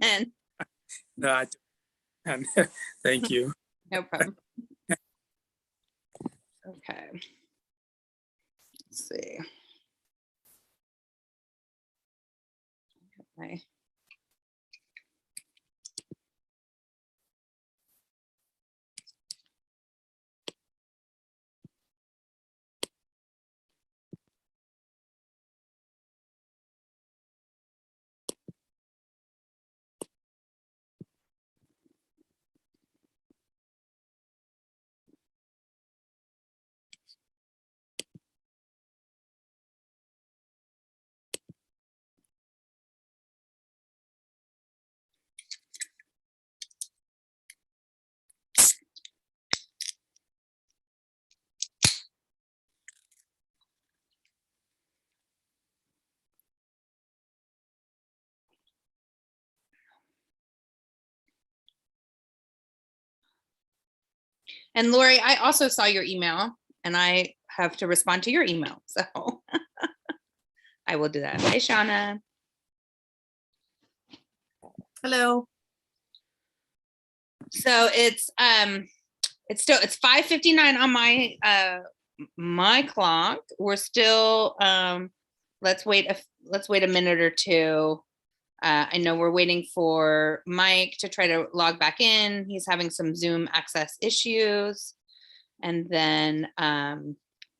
again. No, thank you. No problem. Okay. Let's see. Okay. And Lori, I also saw your email and I have to respond to your email. So I will do that. Hi, Shauna. Hello. So it's 5:59 on my clock. We're still let's wait a minute or two. I know we're waiting for Mike to try to log back in. He's having some Zoom access issues. And then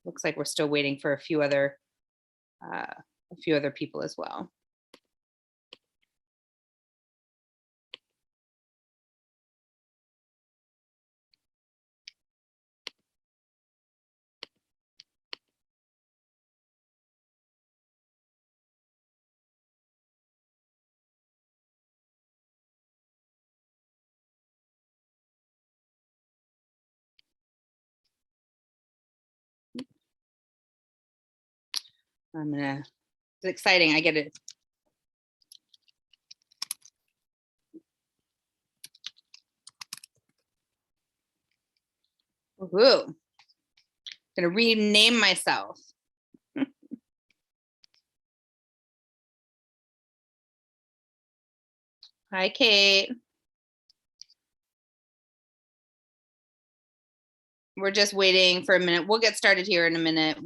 looks like we're still waiting for a few other people as well. It's exciting. I get it. Woohoo. Gonna rename myself. Hi, Kate. We're just waiting for a minute. We'll get started here in a minute.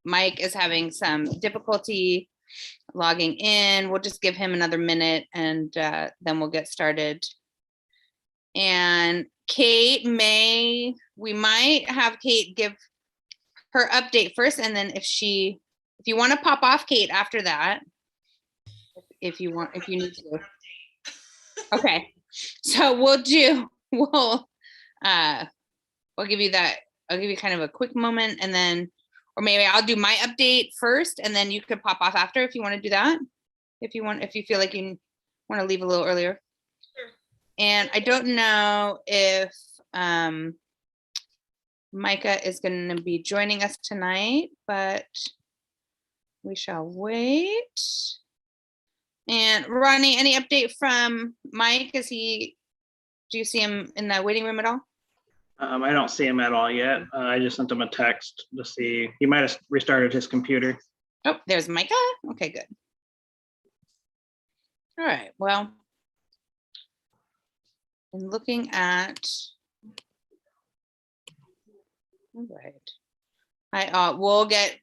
Mike is having some difficulty logging in. We'll just give him another minute and then we'll get started. And Kate we might have Kate give her update first, and then if you want to pop off, Kate, after that, if you need to. Okay, so we'll give you that. I'll give you kind of a quick moment, and then, or maybe I'll do my update first, and then you could pop off after if you want to do that. If you feel like you want to leave a little earlier. Sure. And I don't know if Micah is going to be joining us tonight, but we shall wait. And Ronnie, any update from Mike? Do you see him in the waiting room at all? I don't see him at all yet. I just sent him a text to see. He might have restarted his computer. Oh, there's Micah. Okay, good. All right, well, I'm looking at, all right. We'll get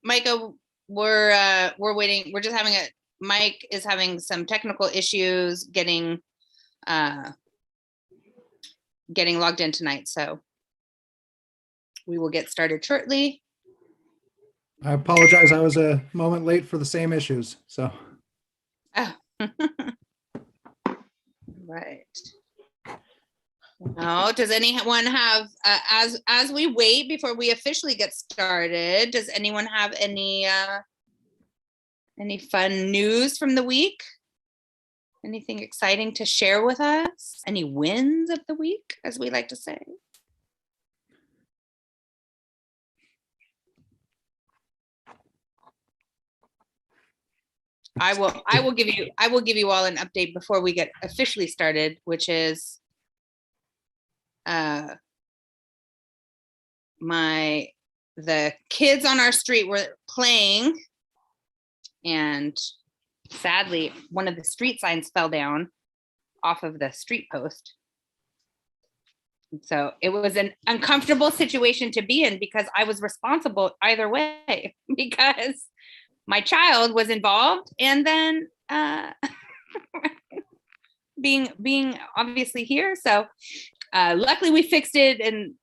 Micah. We're waiting. We're just having Mike is having some technical issues getting logged in tonight, so we will get started shortly. I apologize. I was a moment late for the same issues. So. Oh. Right. Now, does anyone have, as we wait before we officially get started, does anyone have any fun news from the week? Anything exciting to share with us? Any wins of the week, as we like to say? I will give you all an update before we get officially started, which is the kids on our street were playing, and sadly, one of the street signs fell down off of the street post. So it was an uncomfortable situation to be in because I was responsible either way because my child was involved, and then being obviously here. So luckily we fixed it, and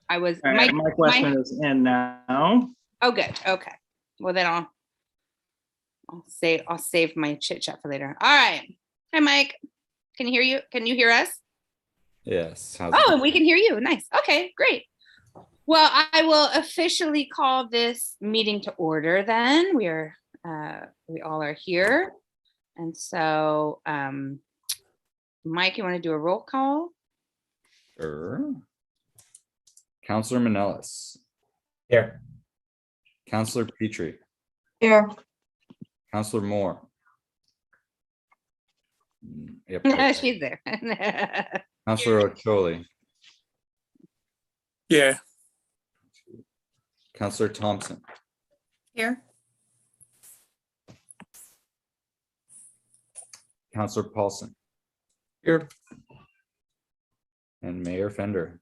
I was All right, my question is in now. oh good. Okay. Well then I'll save my chit chat for later. All right. Hi Mike. Can you hear you? Can you hear us? Yes. Oh, and we can hear you. Nice. Okay, great. Well, I will officially call this meeting to order then. We all are here. And so, Mike, you want to do a roll call? Sure. Counselor Manellis. Here. Counselor Petrie. Here. Counselor Moore. Yep. She's there. Counselor Ocholi. Yeah, Counselor Thompson. Here. Counselor Paulson. Here. And Mayor Fender.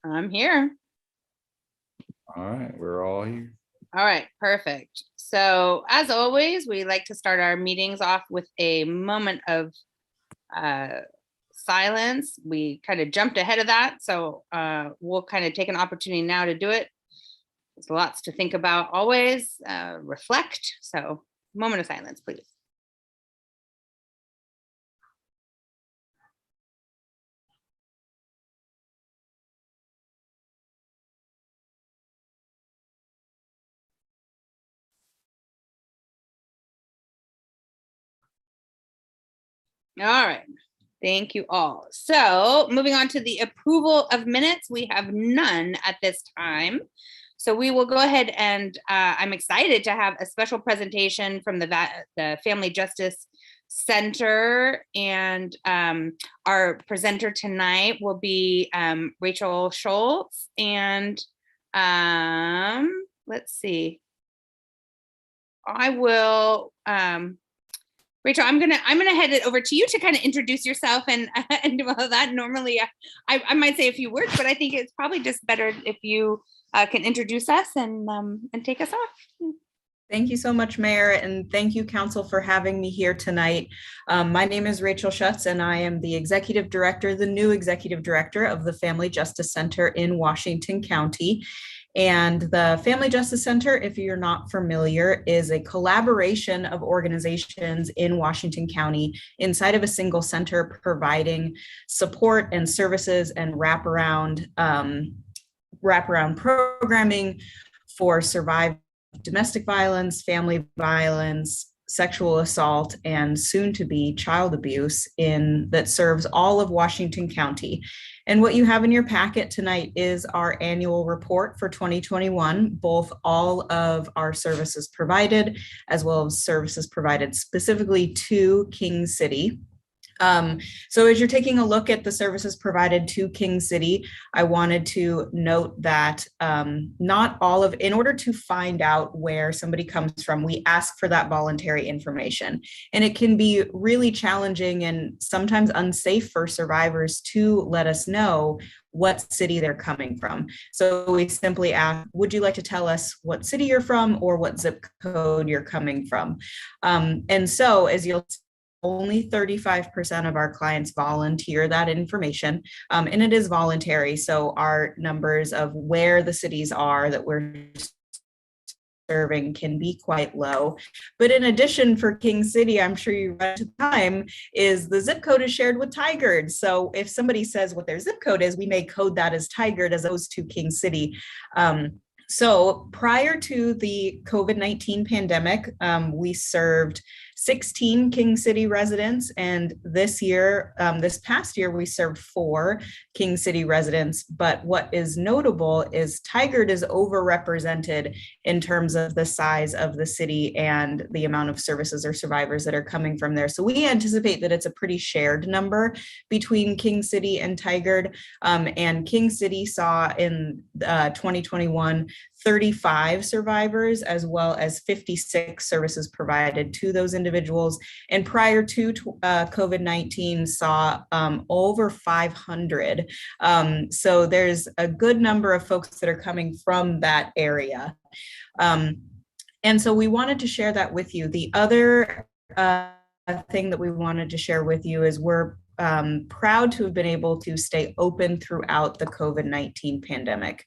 I'm here. All right, we're all here. All right, perfect. So as always, we like to start our meetings off with a moment of silence. We kind of jumped ahead of that, so we'll kind of take an opportunity now to do it. There's lots to think about always, reflect. So moment of silence, please. All right, thank you all. So moving on to the approval of minutes, we have none at this time. So we will go ahead and I'm excited to have a special presentation from the Family Justice Center, and our presenter tonight will be Rachel Schultz, and let's see. I will Rachel, I'm gonna head it over to you to kind of introduce yourself and do all of that. Normally, I might say a few words, but I think it's probably just better if you can introduce us and take us off. Thank you so much, Mayor, and thank you, Council, for having me here tonight. My name is Rachel Schutz, and I am the Executive Director, the new Executive Director of the Family Justice Center in Washington County. And the Family Justice Center, if you're not familiar, is a collaboration of organizations in Washington County inside of a single center, providing support and services and wraparound programming for survivors of domestic violence, family violence, sexual assault, and soon to be child abuse that serves all of Washington County. And what you have in your packet tonight is our annual report for 2021, both all of our services provided, as well as services provided specifically to King City. So as you're taking a look at the services provided to King City, I wanted to note that in order to find out where somebody comes from, we ask for that voluntary information. And it can be really challenging and sometimes unsafe for survivors to let us know what city they're coming from. So we simply ask, would you like to tell us what city you're from or what zip code you're coming from? And so as you'll see, only 35% of our clients volunteer that information, and it is voluntary. So our numbers of where the cities are that we're serving can be quite low. But in addition, for King City, I'm sure you run into time, is the zip code is shared with Tigard. So if somebody says what their zip code is, we may code that as Tigard as opposed to King City. So prior to the COVID-19 pandemic, we served 16 King City residents, and this past year, we served 4 King City residents. But what is notable is Tigard is overrepresented in terms of the size of the city and the amount of services or survivors that are coming from there. So we anticipate that it's a pretty shared number between King City and Tigard. And King City saw in 2021 35 survivors, as well as 56 services provided to those individuals. And prior to COVID-19 saw over 500. So there's a good number of folks that are coming from that area. And so we wanted to share that with you. The other thing that we wanted to share with you is we're proud to have been able to stay open throughout the COVID-19 pandemic.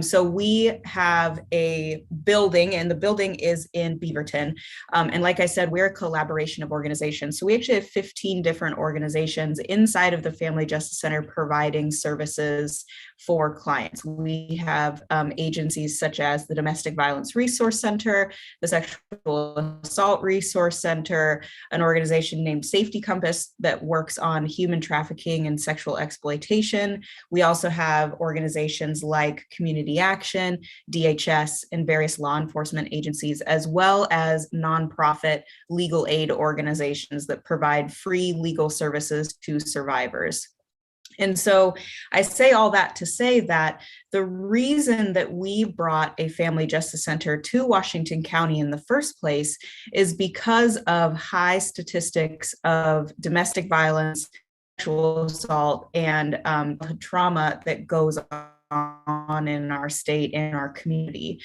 So we have a building, and the building is in Beaverton. And like I said, we're a collaboration of organizations. So we actually have 15 different organizations inside of the Family Justice Center providing services for clients. We have agencies such as the Domestic Violence Resource Center, the Sexual Assault Resource Center, an organization named Safety Compass that works on human trafficking and sexual exploitation. We also have organizations like Community Action, DHS, and various law enforcement agencies, as well as nonprofit legal aid organizations that provide free legal services to survivors. And so I say all that to say that the reason that we brought a Family Justice Center to Washington County in the first place is because of high statistics of domestic violence, sexual assault, and trauma that goes on in our state and our community.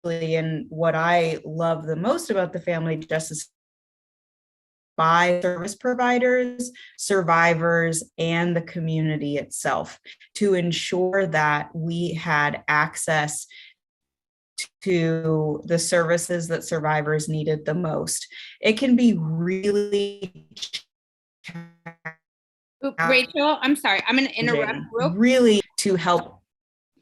And what I love the most about the Family Justice by service providers, survivors, and the community itself to ensure that we had access to the services that survivors needed the most. It can be really Rachel, I'm sorry. I'm going to interrupt really to help.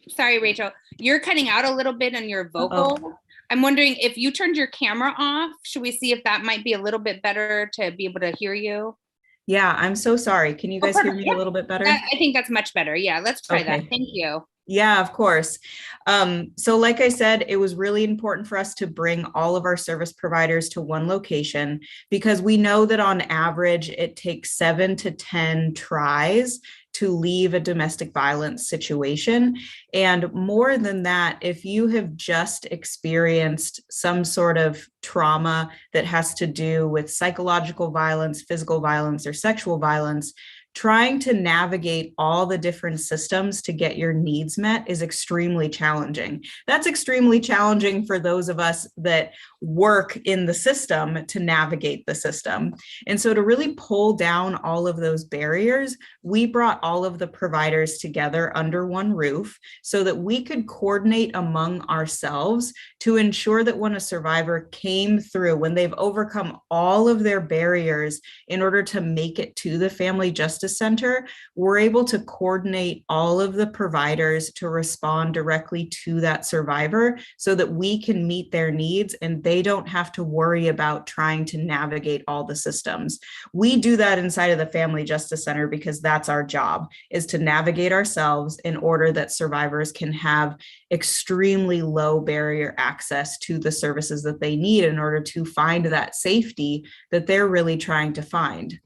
Sorry, Rachel. You're cutting out a little bit on your vocal. I'm wondering if you turned your camera off, should we see if that might be a little bit better to be able to hear you? Yeah, I'm so sorry. Can you guys hear me a little bit better? I think that's much better. Yeah, let's try that. Okay. Thank you. Yeah, of course. So like I said, it was really important for us to bring all of our service providers to one location because we know that on average, it takes 7 to 10 tries to leave a domestic violence situation. And more than that, if you have just experienced some sort of trauma that has to do with psychological violence, physical violence, or sexual violence, trying to navigate all the different systems to get your needs met is extremely challenging. That's extremely challenging for those of us that work in the system to navigate the system. And so to really pull down all of those barriers, we brought all of the providers together under one roof so that we could coordinate among ourselves to ensure that when a survivor came through, when they've overcome all of their barriers in order to make it to the Family Justice Center, we're able to coordinate all of the providers to respond directly to that survivor so that we can meet their needs and they don't have to worry about trying to navigate all the systems. We do that inside of the Family Justice Center because that's our job, is to navigate ourselves in order that survivors can have extremely low barrier access to the services that they need in order to find that safety that they're really trying to find.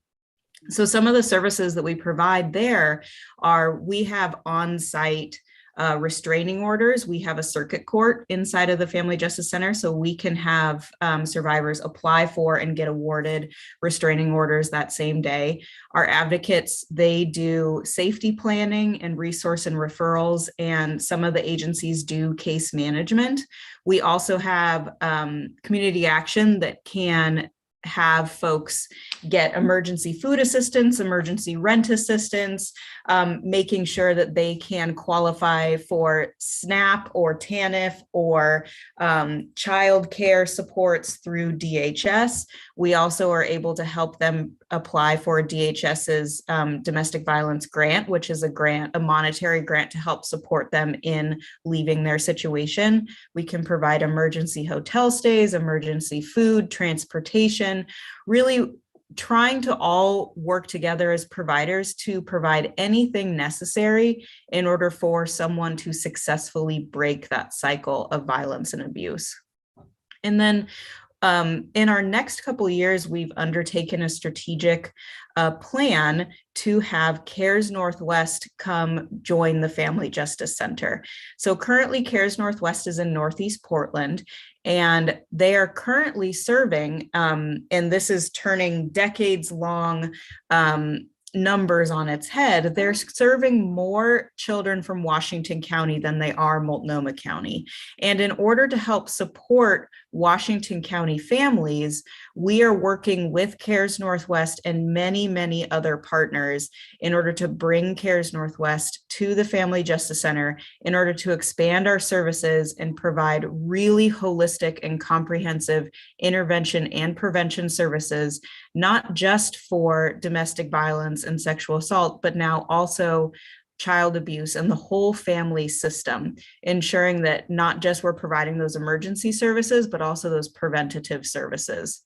So some of the services that we provide there are, we have on-site restraining orders. We have a circuit court inside of the Family Justice Center, so we can have survivors apply for and get awarded restraining orders that same day. Our advocates, they do safety planning and resource and referrals, and some of the agencies do case management. We also have community action that can have folks get emergency food assistance, emergency rent assistance, making sure that they can qualify for SNAP or TANF or child care supports through DHS. We also are able to help them apply for DHS's domestic violence grant, which is a grant, a monetary grant to help support them in leaving their situation. We can provide emergency hotel stays, emergency food, transportation, really trying to all work together as providers to provide anything necessary in order for someone to successfully break that cycle of violence and abuse. And then In our next couple of years, we've undertaken a strategic plan to have CARES Northwest come join the Family Justice Center. So currently CARES Northwest is in Northeast Portland, and they are currently serving, and this is turning decades-long numbers on its head. They're serving more children from Washington County than they are Multnomah County. And in order to help support Washington County families, we are working with CARES Northwest and many, many other partners in order to bring CARES Northwest to the Family Justice Center in order to expand our services and provide really holistic and comprehensive intervention and prevention services, not just for domestic violence and sexual assault, but now also child abuse and the whole family system, ensuring that not just we're providing those emergency services, but also those preventative services.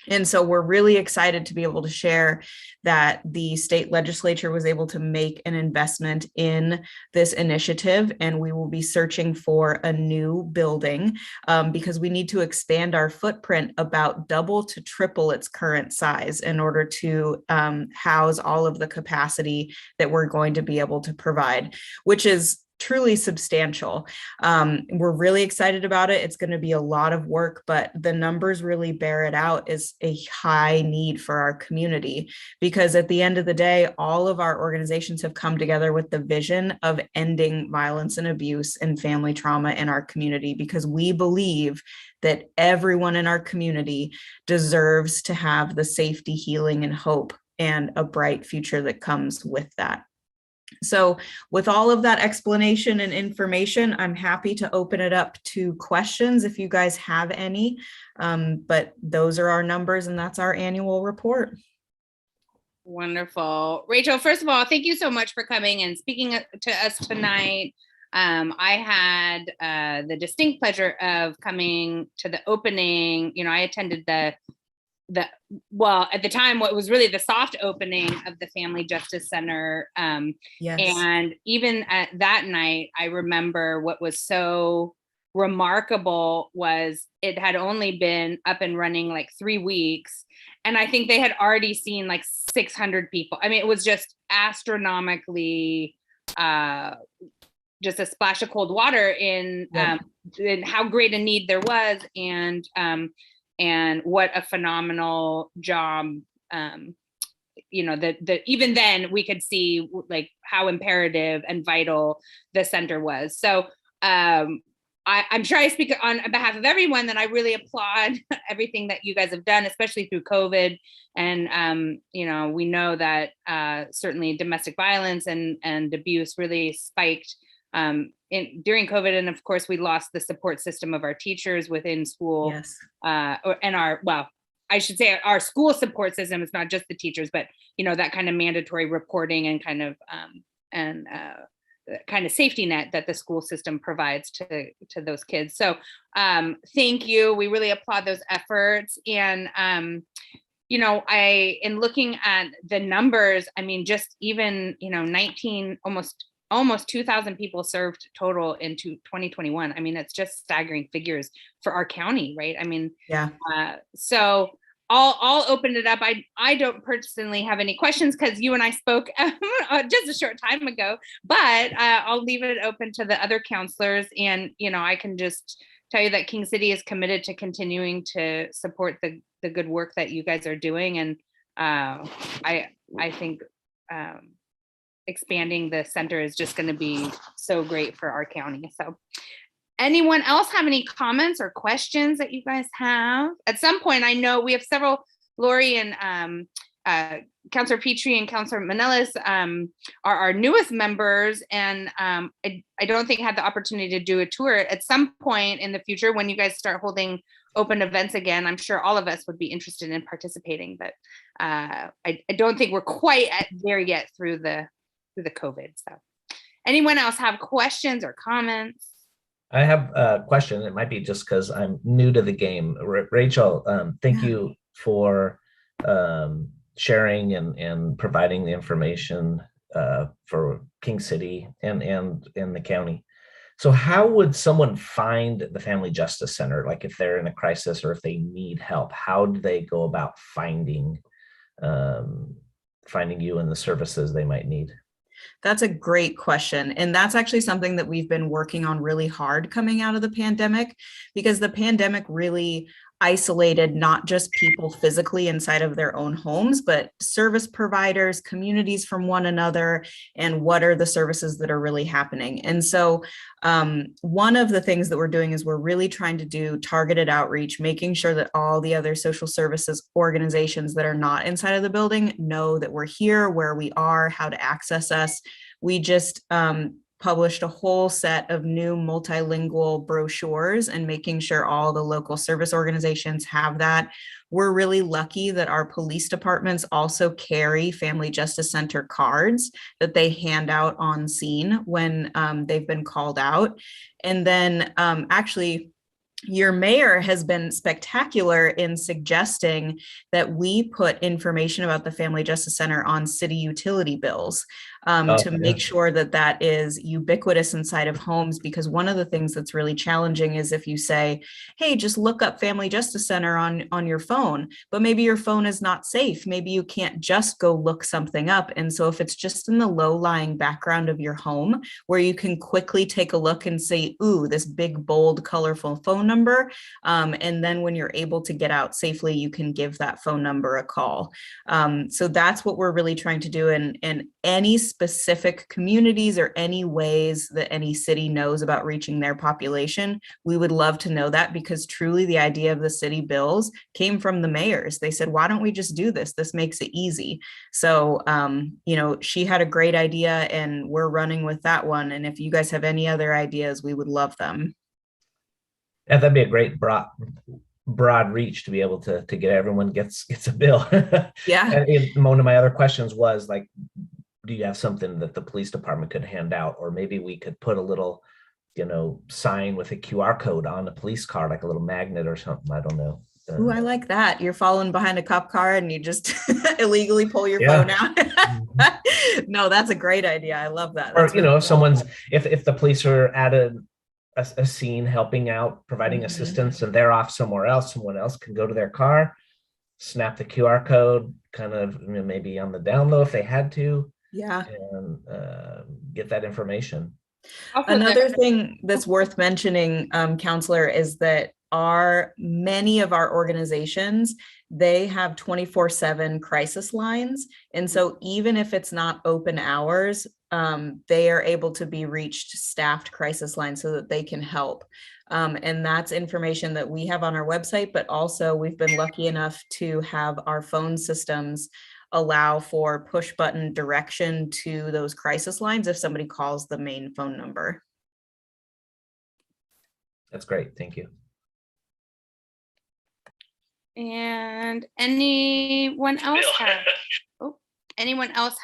And so we're really excited to be able to share that the state legislature was able to make an investment in this initiative, and we will be searching for a new building because we need to expand our footprint about double to triple its current size in order to house all of the capacity that we're going to be able to provide, which is truly substantial. We're really excited about it. It's going to be a lot of work, but the numbers really bear it out as a high need for our community, because at the end of the day, all of our organizations have come together with the vision of ending violence and abuse and family trauma in our community, because we believe that everyone in our community deserves to have the safety, healing, and hope and a bright future that comes with that. So with all of that explanation and information, I'm happy to open it up to questions if you guys have any, but those are our numbers and that's our annual report. Wonderful. Rachel, first of all, thank you so much for coming and speaking to us tonight. I had the distinct pleasure of coming to the opening. You know, I attended well, at the time, what was really the soft opening of the Family Justice Center. Yes. And even at that night, I remember what was so remarkable was it had only been up and running like 3 weeks. And I think they had already seen like 600 people. I mean, it was just astronomically, just a splash of cold water in how great a need there was. And what a phenomenal job, you know, that even then we could see like how imperative and vital the center was. So I'm sure I speak on behalf of everyone that I really applaud everything that you guys have done, especially through COVID. And, you know, we know that certainly domestic violence and abuse really spiked during COVID. And of course, we lost the support system of our teachers within school. Yes. And I should say our school support system is not just the teachers, but, you know, that kind of mandatory reporting and kind of safety net that the school system provides to those kids. So thank you. We really applaud those efforts. And, you know, in looking at the numbers, I mean, just even, you know, almost 2,000 people served total into 2021. I mean, it's just staggering figures for our county, right? I mean, yeah. So I'll open it up. I don't personally have any questions because you and I spoke just a short time ago, but I'll leave it open to the other counselors. And, you know, I can just tell you that King City is committed to continuing to support the good work that you guys are doing. And I think, expanding the center is just going to be so great for our county. So anyone else have any comments or questions that you guys have? At some point, I know we have several, Lori and Councilor Petrie and Councilor Manelis are our newest members. And I don't think I had the opportunity to do a tour. At some point in the future, when you guys start holding open events again, I'm sure all of us would be interested in participating, but I don't think we're quite there yet through the COVID. So anyone else have questions or comments? I have a question. It might be just because I'm new to the game. Rachel, thank you for sharing and providing the information for King City and the county. So how would someone find the Family Justice Center? Like if they're in a crisis or if they need help, how do they go about um, finding you and the services they might need? That's a great question. And that's actually something that we've been working on really hard coming out of the pandemic, because the pandemic really isolated not just people physically inside of their own homes, but service providers, communities from one another, and what are the services that are really happening. And so one of the things that we're doing is we're really trying to do targeted outreach, making sure that all the other social services organizations that are not inside of the building know that we're here, where we are, how to access us. We just published a whole set of new multilingual brochures and making sure all the local service organizations have that. We're really lucky that our police departments also carry Family Justice Center cards that they hand out on scene when they've been called out. And then actually, your mayor has been spectacular in suggesting that we put information about the Family Justice Center on city utility bills to make sure that that is ubiquitous inside of homes, because one of the things that's really challenging is if you say, hey, just look up Family Justice Center on your phone, but maybe your phone is not safe. Maybe you can't just go look something up. And so if it's just in the low-lying background of your home where you can quickly take a look and say, ooh, this big, bold, colorful phone number. And then when you're able to get out safely, you can give that phone number a call. So that's what we're really trying to do. And any specific communities or any ways that any city knows about reaching their population, we would love to know that, because truly the idea of the city bills came from the mayors. They said, why don't we just do this? This makes it easy. So, she had a great idea and we're running with that one. And if you guys have any other ideas, we would love them. Yeah, that'd be a great broad reach to be able to get everyone gets a bill. Yeah. And one of my other questions was like, do you have something that the police department could hand out? Or maybe we could put a little, sign with a QR code on the police car, like a little magnet or something. I don't know. Ooh, I like that. You're following behind a cop car and you just illegally pull your phone out. No, that's a great idea. I love that. Or, That's really someone's, if the police are at a scene helping out, providing assistance, and they're off somewhere else, someone else can go to their car, snap the QR code, kind of maybe on the down low if they had to. Yeah. And get that information. Another thing that's worth mentioning, Counselor, is that many of our organizations, they have 24/7 crisis lines. And so even if it's not open hours, they are able to be reached staffed crisis lines so that they can help. And that's information that we have on our website, but also we've been lucky enough to have our phone systems allow for push button direction to those crisis lines if somebody calls the main phone number. That's great. Thank you. And anyone else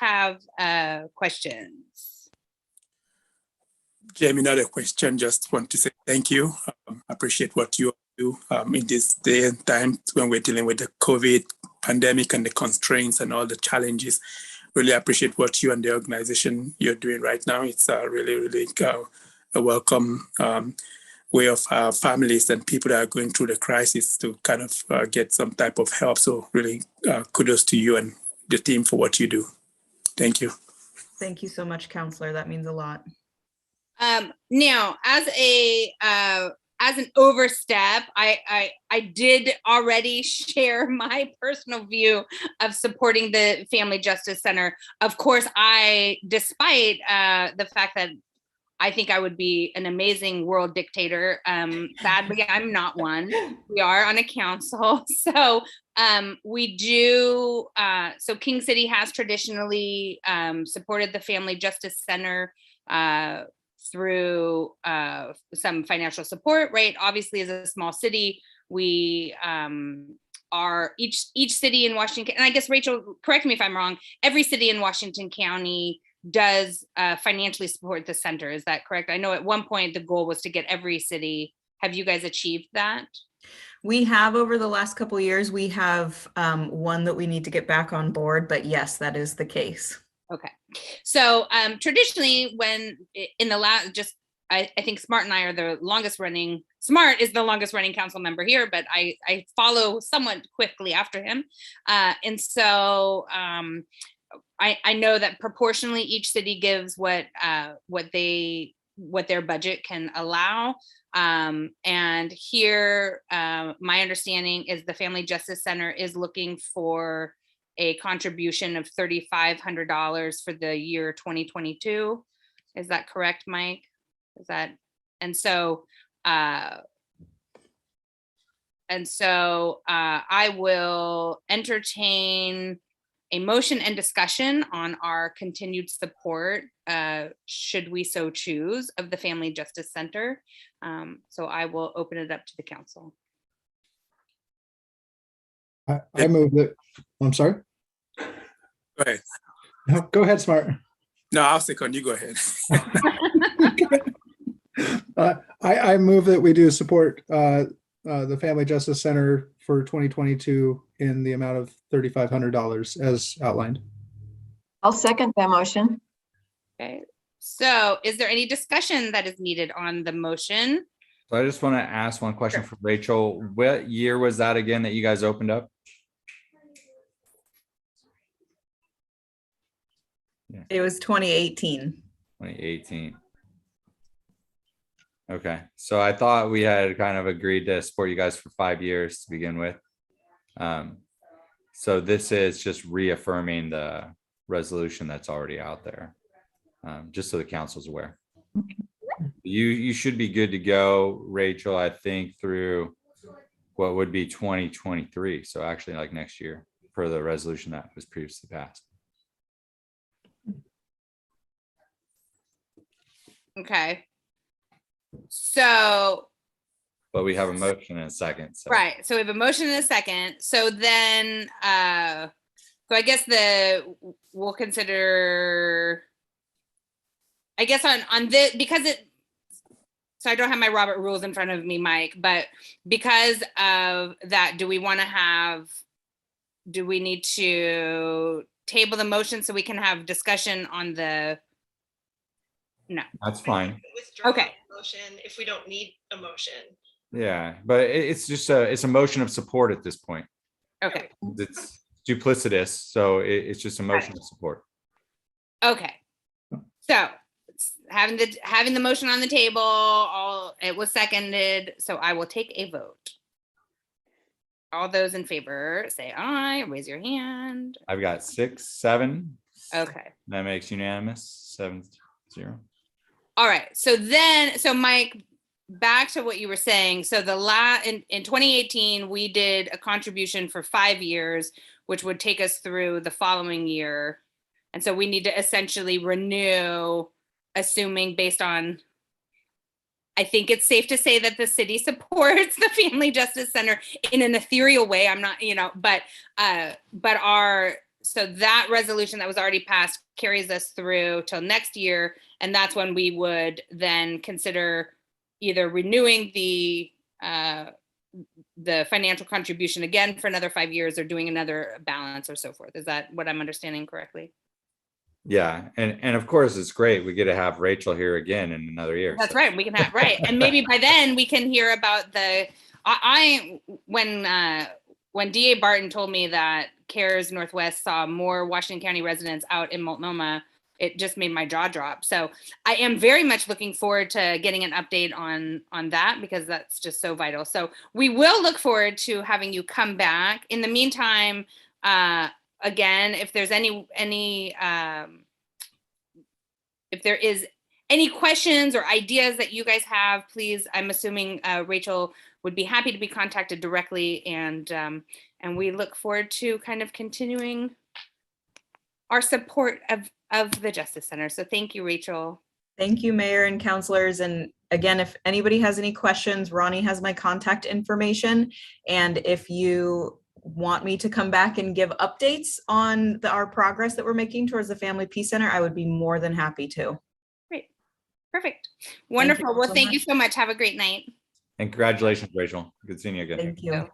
have questions? Jamie, not a question, just want to say thank you. Appreciate what you do in this day and time when we're dealing with the COVID pandemic and the constraints and all the challenges. Really appreciate what you and the organization you're doing right now. It's really, really a welcome way of families and people that are going through the crisis to kind of get some type of help. So really kudos to you and the team for what you do. Thank you. Thank you so much, Counselor. That means a lot. Now, as an overstep, I did already share my personal view of supporting the Family Justice Center. Of course, despite the fact that I think I would be an amazing world dictator, sadly, I'm not one. We are on a council. So we do, so King City has traditionally supported the Family Justice Center through some financial support, right? Obviously, as a small city, we are each city in Washington, and I guess Rachel, correct me if I'm wrong, every city in Washington County does financially support the center. Is that correct? I know at one point the goal was to get every city. Have you guys achieved that? We have over the last couple of years. We have one that we need to get back on board, but yes, that is the case. Okay. So traditionally, when in the last, just I think Smart and I are the longest running, Smart is the longest running council member here, but I follow somewhat quickly after him. And so I know that proportionally each city gives what their budget can allow. And here, my understanding is the Family Justice Center is looking for a contribution of $3,500 for the year 2022. Is that correct, Mike? Is that, and so I will entertain a motion and discussion on our continued support, should we so choose, of the Family Justice Center. So I will open it up to the council. I move that, I'm sorry. Go ahead. No, go ahead, Smart. No, I'll second. You go ahead. I move that we do support the Family Justice Center for 2022 in the amount of $3,500 as outlined. I'll second that motion. Okay, so is there any discussion that is needed on the motion? So I just want to ask one question for Rachel. What year was that again that you guys opened up? It was 2018. 2018. Okay, so I thought we had kind of agreed to support you guys for 5 years to begin with. So this is just reaffirming the resolution that's already out there, just so the council's aware. You should be good to go, Rachel, I think through what would be 2023. So actually like next year per the resolution that was previously passed. Okay. So, But we have a motion in a second. So. right, so we have a motion in a second. So then, so I guess we'll consider, I guess on this, because so I don't have my Robert rules in front of me, Mike, but because of that, do we need to table the motion so we can have discussion on the, no. That's fine. Withdraw Okay. the motion if we don't need a motion. Yeah, but it's just it's a motion of support at this point. Okay, It's duplicitous, so it's just a motion of support. okay. So having the motion on the table, it was seconded, so I will take a vote. All those in favor, say aye, raise your hand. I've got 6, 7. Okay. That makes unanimous 7-0. All right, so Mike, back to what you were saying. So in 2018, we did a contribution for 5 years, which would take us through the following year. And so we need to essentially renew, assuming based on, I think it's safe to say that the city supports the Family Justice Center in an ethereal way. I'm not, so that resolution that was already passed carries us through till next year. And that's when we would then consider either renewing the financial contribution again for another 5 years or doing another balance or so forth. Is that what I'm understanding correctly? Yeah, and of course it's great. We get to have Rachel here again in another year. That's so. right. We can have, right. And maybe by then we can hear about when DA Barton told me that CARES Northwest saw more Washington County residents out in Multnomah, it just made my jaw drop. So I am very much looking forward to getting an update on that, because that's just so vital. So we will look forward to having you come back. In the meantime, again, if there's if there is any questions or ideas that you guys have, please, I'm assuming Rachel would be happy to be contacted directly, and we look forward to kind of continuing our support of the Justice Center. So thank you, Rachel. Thank you, Mayor and councilors. And again, if anybody has any questions, Ronnie has my contact information. And if you want me to come back and give updates on our progress that we're making towards the Family Peace Center, I would be more than happy to. Great. Perfect. Wonderful. Well, so thank much. you so much. Have a great night. And congratulations, Rachel. Good seeing you again. Thank you.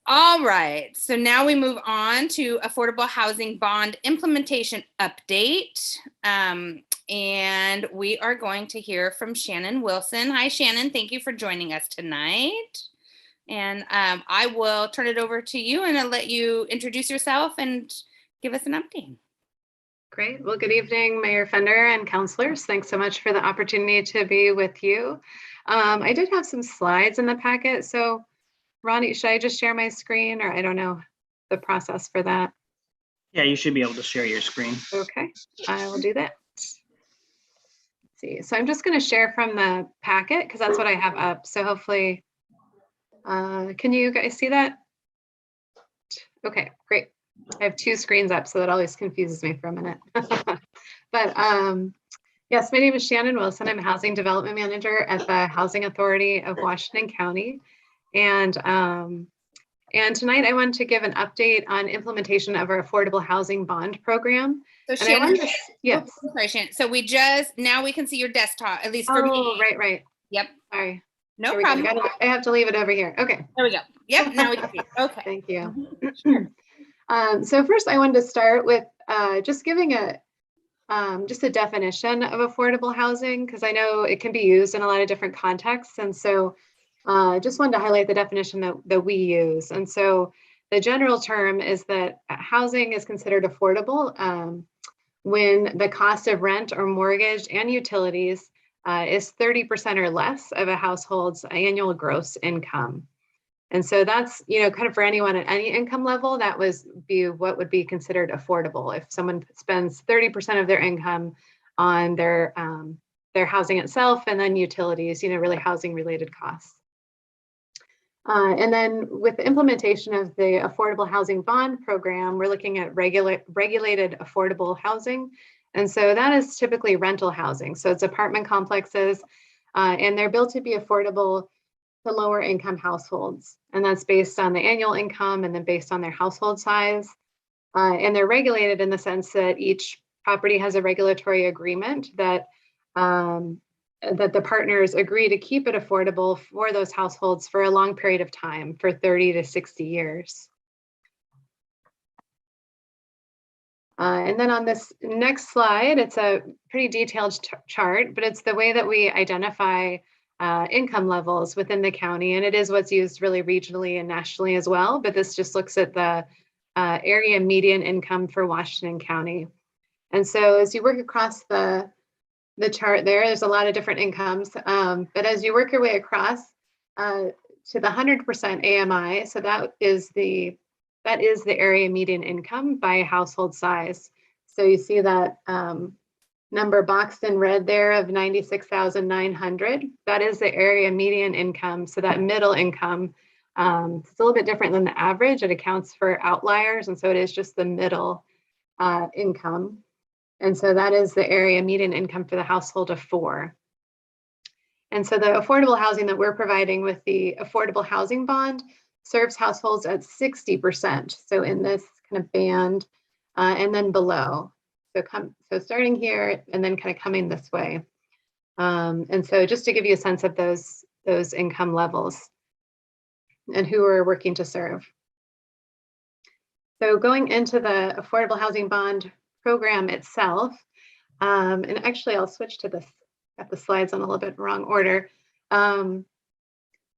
All right, so now we move on to affordable housing bond implementation update. And we are going to hear from Shannon Wilson. Hi, Shannon. Thank you for joining us tonight. And I will turn it over to you and I'll let you introduce yourself and give us an update. Great. Well, good evening, Mayor Fender and councilors. Thanks so much for the opportunity to be with you. I did have some slides in the packet. So Ronnie, should I just share my screen, or I don't know the process for that? Yeah, you should be able to share your screen. Okay, I will do that. Let's see, so I'm just going to share from the packet because that's what I have up. So hopefully, can you guys see that? Okay, great. I have two screens up, so that always confuses me for a minute. But yes, my name is Shannon Wilson. I'm a housing development manager at the Housing Authority of Washington County. And tonight I wanted to give an update on implementation of our affordable housing bond program. So And I Shannon, wanted to, yes. oh, sorry, Shannon. So now we can see your desktop, at least for Oh, me. right. Yep. Sorry. No Here we go. problem. I have to leave it over here. Okay. There we go. Yep, now we can see. Okay. Thank you. Sure. So first I wanted to start with just giving just a definition of affordable housing, because I know it can be used in a lot of different contexts. And so just wanted to highlight the definition that we use. And so the general term is that housing is considered affordable when the cost of rent or mortgage and utilities is 30% or less of a household's annual gross income. And so that's, kind of for anyone at any income level, that be what would be considered affordable. If someone spends 30% of their income on their housing itself and then utilities, really housing related costs. And then with the implementation of the Affordable Housing Bond Program, we're looking at regulated affordable housing. And so that is typically rental housing. So it's apartment complexes, and they're built to be affordable to lower income households. And that's based on the annual income and then based on their household size. And they're regulated in the sense that each property has a regulatory agreement that the partners agree to keep it affordable for those households for a long period of time, for 30 to 60 years. And then on this next slide, it's a pretty detailed chart, but it's the way that we identify income levels within the county. And it is what's used really regionally and nationally as well. But this just looks at the area median income for Washington County. And so as you work across the chart there's a lot of different incomes. But as you work your way across to the 100% AMI, so that is the area median income by household size. So you see that number boxed in red there of 96,900. That is the area median income. So that middle income, it's a little bit different than the average. It accounts for outliers. And so it is just the middle income. And so that is the area median income for the household of 4. And so the affordable housing that we're providing with the affordable housing bond serves households at 60%. So in this kind of band and then below. So starting here and then kind of coming this way. And so just to give you a sense of those income levels and who we're working to serve. So going into the affordable housing bond program itself, and actually I'll switch to this, got the slides on a little bit wrong order. So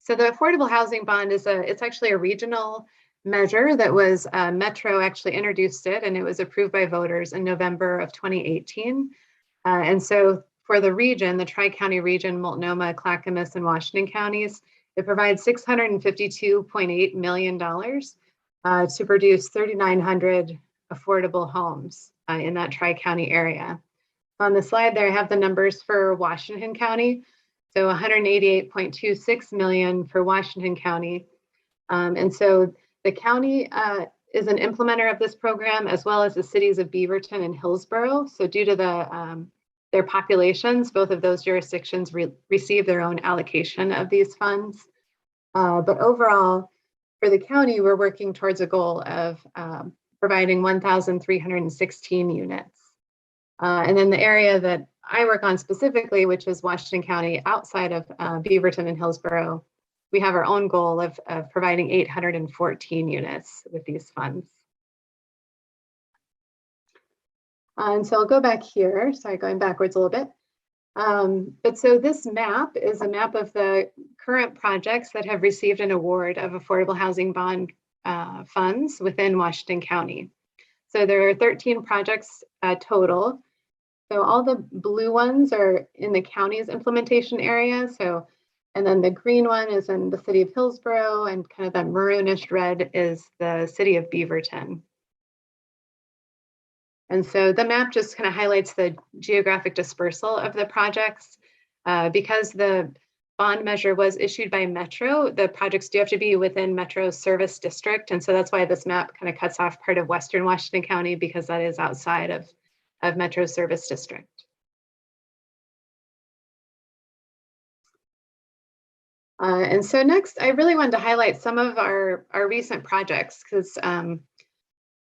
the affordable housing bond it's actually a regional measure that was Metro actually introduced it, and it was approved by voters in November of 2018. And so for the region, the Tri-County region, Multnomah, Clackamas, and Washington counties, it provides $652.8 million to produce 3,900 affordable homes in that Tri-County area. On the slide there, I have the numbers for Washington County. So 188.26 million for Washington County. And so the county is an implementer of this program, as well as the cities of Beaverton and Hillsborough. So due to their populations, both of those jurisdictions receive their own allocation of these funds. But overall, for the county, we're working towards a goal of providing 1,316 units. And then the area that I work on specifically, which is Washington County outside of Beaverton and Hillsborough, we have our own goal of providing 814 units with these funds. And so I'll go back here, sorry, going backwards a little bit. But so this map is a map of the current projects that have received an award of affordable housing bond funds within Washington County. So there are 13 projects total. So all the blue ones are in the county's implementation area. So, and then the green one is in the city of Hillsborough, and kind of that maroonish red is the city of Beaverton. And so the map just kind of highlights the geographic dispersal of the projects. Because the bond measure was issued by Metro, the projects do have to be within Metro's service district. And so that's why this map kind of cuts off part of Western Washington County, because that is outside of Metro's service district. And so next, I really wanted to highlight some of our recent projects, because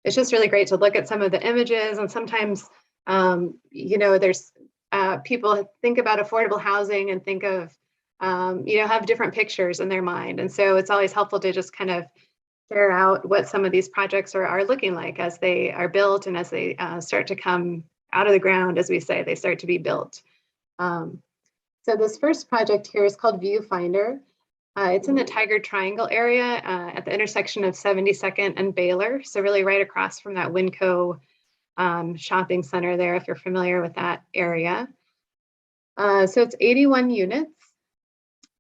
it's just really great to look at some of the images. And sometimes, you know, there's people think about affordable housing and think of, you know, have different pictures in their mind. And so it's always helpful to just kind of share out what some of these projects are looking like as they are built and as they start to come out of the ground, as we say, they start to be built. So this first project here is called Viewfinder. It's in the Tiger Triangle area at the intersection of 72nd and Baylor. So really right across from that Winco shopping center there, if you're familiar with that area. So it's 81 units.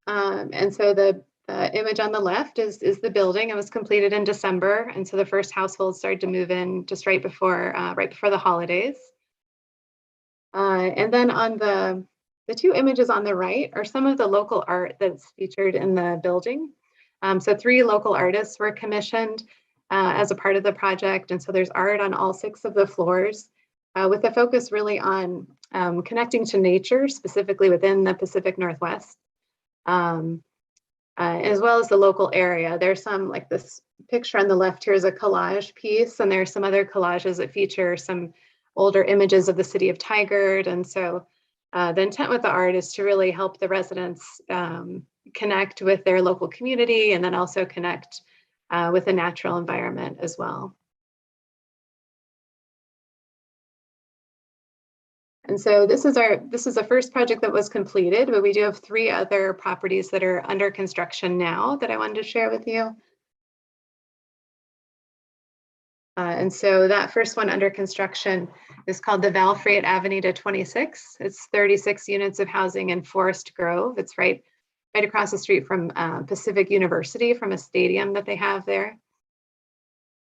And so the image on the left is the building. It was completed in December. And so the first household started to move in just right before the holidays. And then on the two images on the right are some of the local art that's featured in the building. So 3 local artists were commissioned as a part of the project. And so there's art on all 6 of the floors with a focus really on connecting to nature, specifically within the Pacific Northwest, as well as the local area. There's some, like this picture on the left here is a collage piece, and there's some other collages that feature some older images of the city of Tigard. And so the intent with the art is to really help the residents connect with their local community, and then also connect with the natural environment as well. And so this is the first project that was completed, but we do have 3 other properties that are under construction now that I wanted to share with you. And so that first one under construction is called the Val Freight Avenida 26. It's 36 units of housing in Forest Grove. It's right across the street from Pacific University, from a stadium that they have there.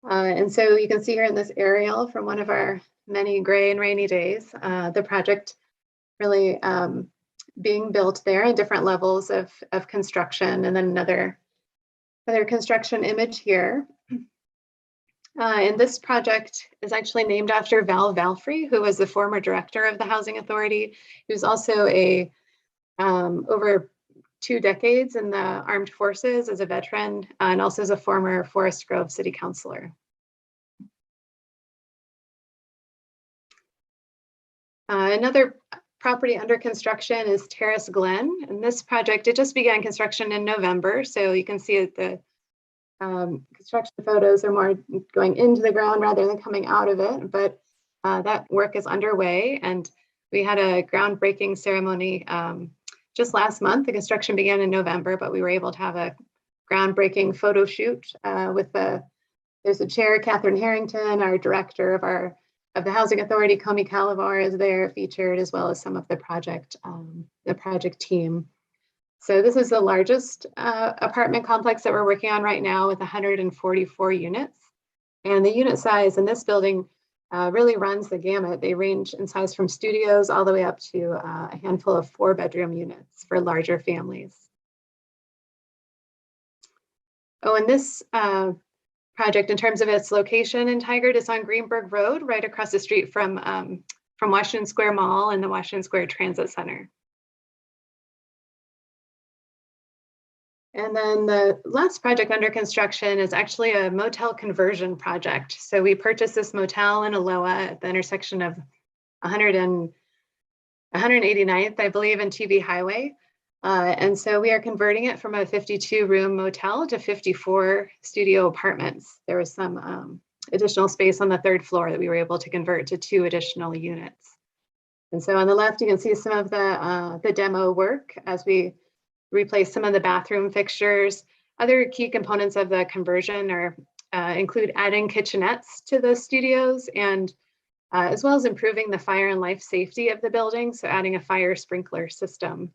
And so you can see here in this aerial from one of our many gray and rainy days, the project really being built there in different levels of construction. And then another construction image here. And this project is actually named after Val Valfrey, who was the former director of the Housing Authority. He was also over 2 decades in the armed forces as a veteran, and also as a former Forest Grove city councilor. Another property under construction is Terrace Glen. And this project, it just began construction in November. So you can see that the construction photos are more going into the ground rather than coming out of it, but that work is underway, and we had a groundbreaking ceremony just last month. The construction began in November, but we were able to have a groundbreaking photo shoot with there's a chair, Catherine Harrington, our director of the Housing Authority, Comey Calavar, is there featured, as well as some of the project team. So this is the largest apartment complex that we're working on right now, with 144 units. And the unit size in this building really runs the gamut. They range in size from studios all the way up to a handful of 4-bedroom units for larger families. Oh, and this project, in terms of its location in Tigard, is on Greenberg Road, right across the street from Washington Square Mall and the Washington Square Transit Center. And then the last project under construction is actually a motel conversion project. So we purchased this motel in Aloha at the intersection of 189th, I believe, and TV Highway. And so we are converting it from a 52-room motel to 54 studio apartments. There was some additional space on the 3rd floor that we were able to convert to 2 additional units. And so on the left, you can see some of the demo work as we replace some of the bathroom fixtures. Other key components of the conversion are include adding kitchenettes to the studios and as well as improving the fire and life safety of the building. So adding a fire sprinkler system.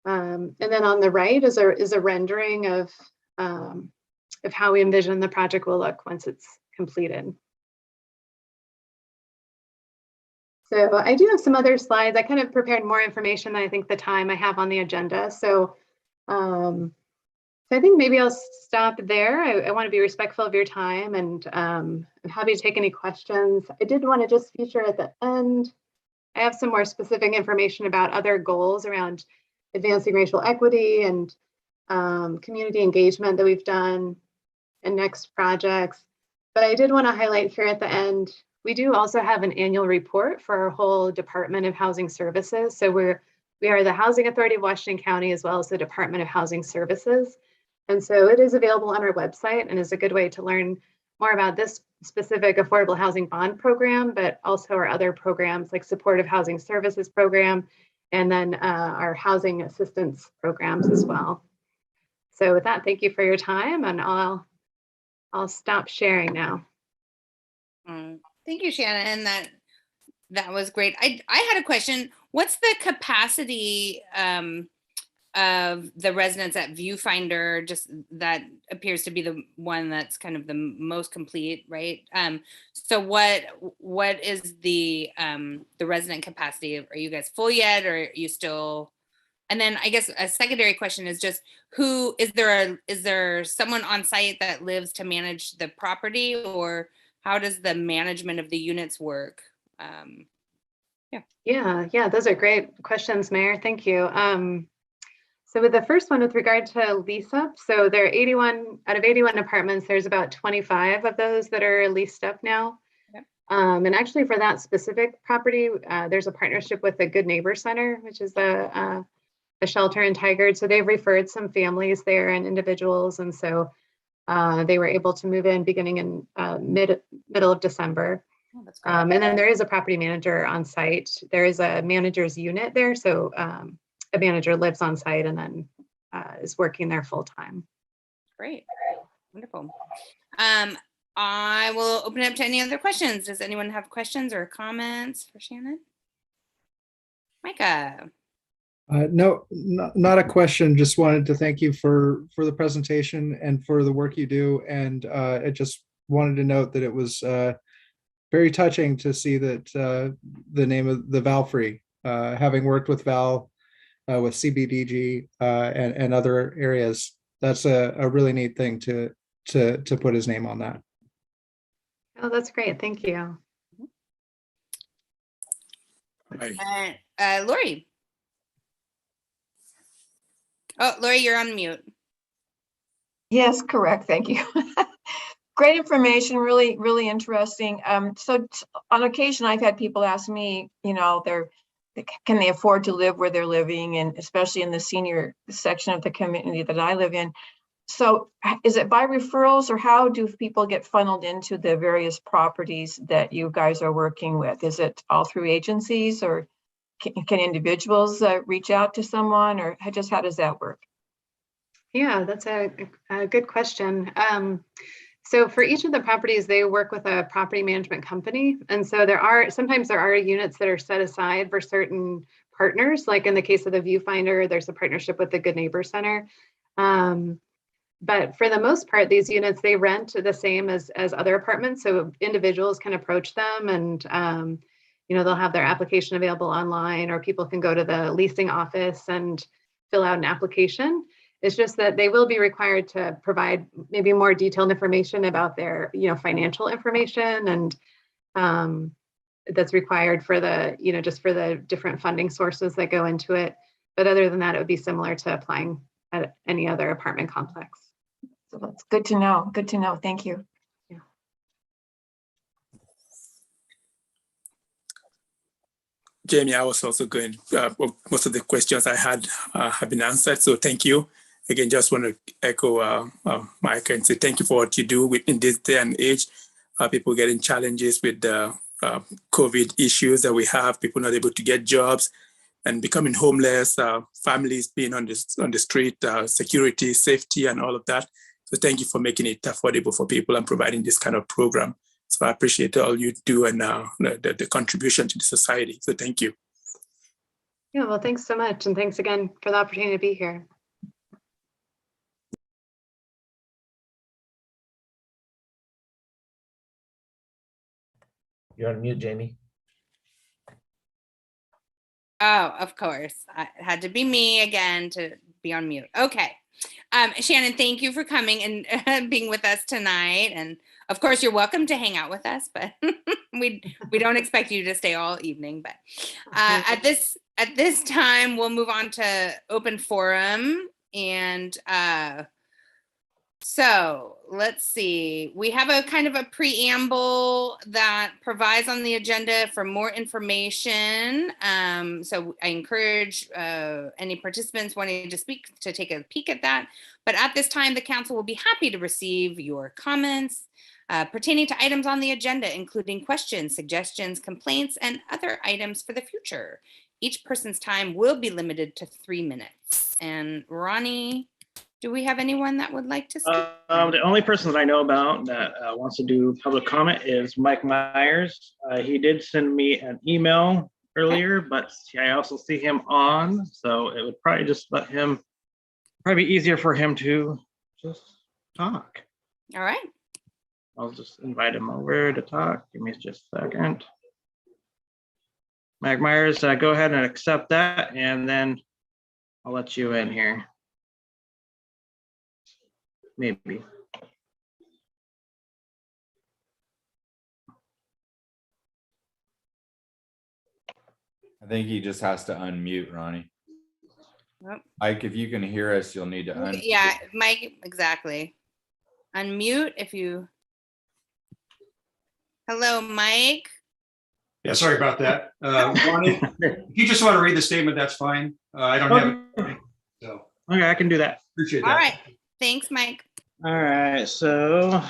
And then on the right is a rendering of how we envision the project will look once it's completed. So I do have some other slides. I kind of prepared more information than I think the time I have on the agenda. So, so I think maybe I'll stop there. I want to be respectful of your time, and I'm happy to take any questions. I did want to just feature at the end, I have some more specific information about other goals around advancing racial equity and community engagement that we've done and next projects. But I did want to highlight here at the end, we do also have an annual report for our whole Department of Housing Services. So we are the Housing Authority of Washington County as well as the Department of Housing Services. And so it is available on our website and is a good way to learn more about this specific affordable housing bond program, but also our other programs like supportive housing services program, and then our housing assistance programs as well. So with that, thank you for your time, and I'll stop sharing now. Thank you, Shannon. That was great. I had a question. What's the capacity of the residents at Viewfinder? Just that appears to be the one that's kind of the most complete, right? So what is the resident capacity? Are you guys full yet, or are you still? And then I guess a secondary question is just is there someone on site that lives to manage the property, or how does the management of the units work? Yeah, those are great questions, Mayor. Thank you. So with the first one, with regard to lease up, so there are 81 out of 81 apartments, there's about 25 of those that are leased up now. Yep. And actually for that specific property, there's a partnership with the Good Neighbor Center, which is a shelter in Tigard. So they've referred some families there and individuals. And so they were able to move in beginning in middle of December. Oh, that's great. And then there is a property manager on site. There is a manager's unit there. So a manager lives on site and then is working there full time. Great. Wonderful. I will open it up to any other questions. Does anyone have questions or comments for Shannon? Micah. No, not a question. Just wanted to thank you for the presentation and for the work you do. And I just wanted to note that it was very touching to see that the name of the Val Free, having worked with Val with CBDG and other areas, that's a really neat thing to put his name on that. Oh, that's great. Thank you. Lori. Oh, Lori, you're on mute. Yes, correct. Thank you. Great information, really, really interesting. So on occasion, I've had people ask me, can they afford to live where they're living, and especially in the senior section of the community that I live in. So is it by referrals, or how do people get funneled into the various properties that you guys are working with? Is it all through agencies, or can individuals reach out to someone, or how does that work? Yeah, that's a good question. So for each of the properties, they work with a property management company. And so sometimes there are units that are set aside for certain partners. Like in the case of the Viewfinder, there's a partnership with the Good Neighbor Center. But for the most part, these units, they rent the same as other apartments. So individuals can approach them and, they'll have their application available online, or people can go to the leasing office and fill out an application. It's just that they will be required to provide maybe more detailed information about their, financial information, and that's required for the, just for the different funding sources that go into it. But other than that, it would be similar to applying at any other apartment complex. So that's good to know. Good to know. Thank you. Jamie, I was also going, most of the questions I had have been answered. So thank you. Again, just want to echo Mike and say thank you for what you do in this day and age. People getting challenges with the COVID issues that we have, people not able to get jobs and becoming homeless, families being on the street, security, safety, and all of that. So thank you for making it affordable for people and providing this kind of program. So I appreciate all you do and the contribution to the society. So thank you. Yeah, well, thanks so much. And thanks again for the opportunity to be here. You're on mute, Jamie. Oh, of course. It had to be me again to be on mute. Okay. Shannon, thank you for coming and being with us tonight. And of course, you're welcome to hang out with us, but we don't expect you to stay all evening. But at this time, we'll move on to open forum. And so let's see. We have a kind of a preamble that provides on the agenda for more information. So I encourage any participants wanting to speak to take a peek at that. But at this time, the council will be happy to receive your comments pertaining to items on the agenda, including questions, suggestions, complaints, and other items for the future. Each person's time will be limited to 3 minutes. And Ronnie, do we have anyone that would like to speak? The only person that I know about that wants to do public comment is Mike Myers. He did send me an email earlier, but I also see him on, so it would probably just probably be easier for him to just talk. All right. I'll just invite him over to talk. Give me just a second. Mike Myers, go ahead and accept that, and then I'll let you in here. Maybe. I think he just has to unmute, Ronnie. Yep. Mike, if you can hear us, you'll need to unmute. Yeah, Mike, exactly. Unmute if you. Hello, Mike. Yeah, sorry about that. Ronnie, if you just want to read the statement, that's fine. I don't have it. So. Okay, I can do that. Appreciate that. All right. Thanks, Mike. All right, so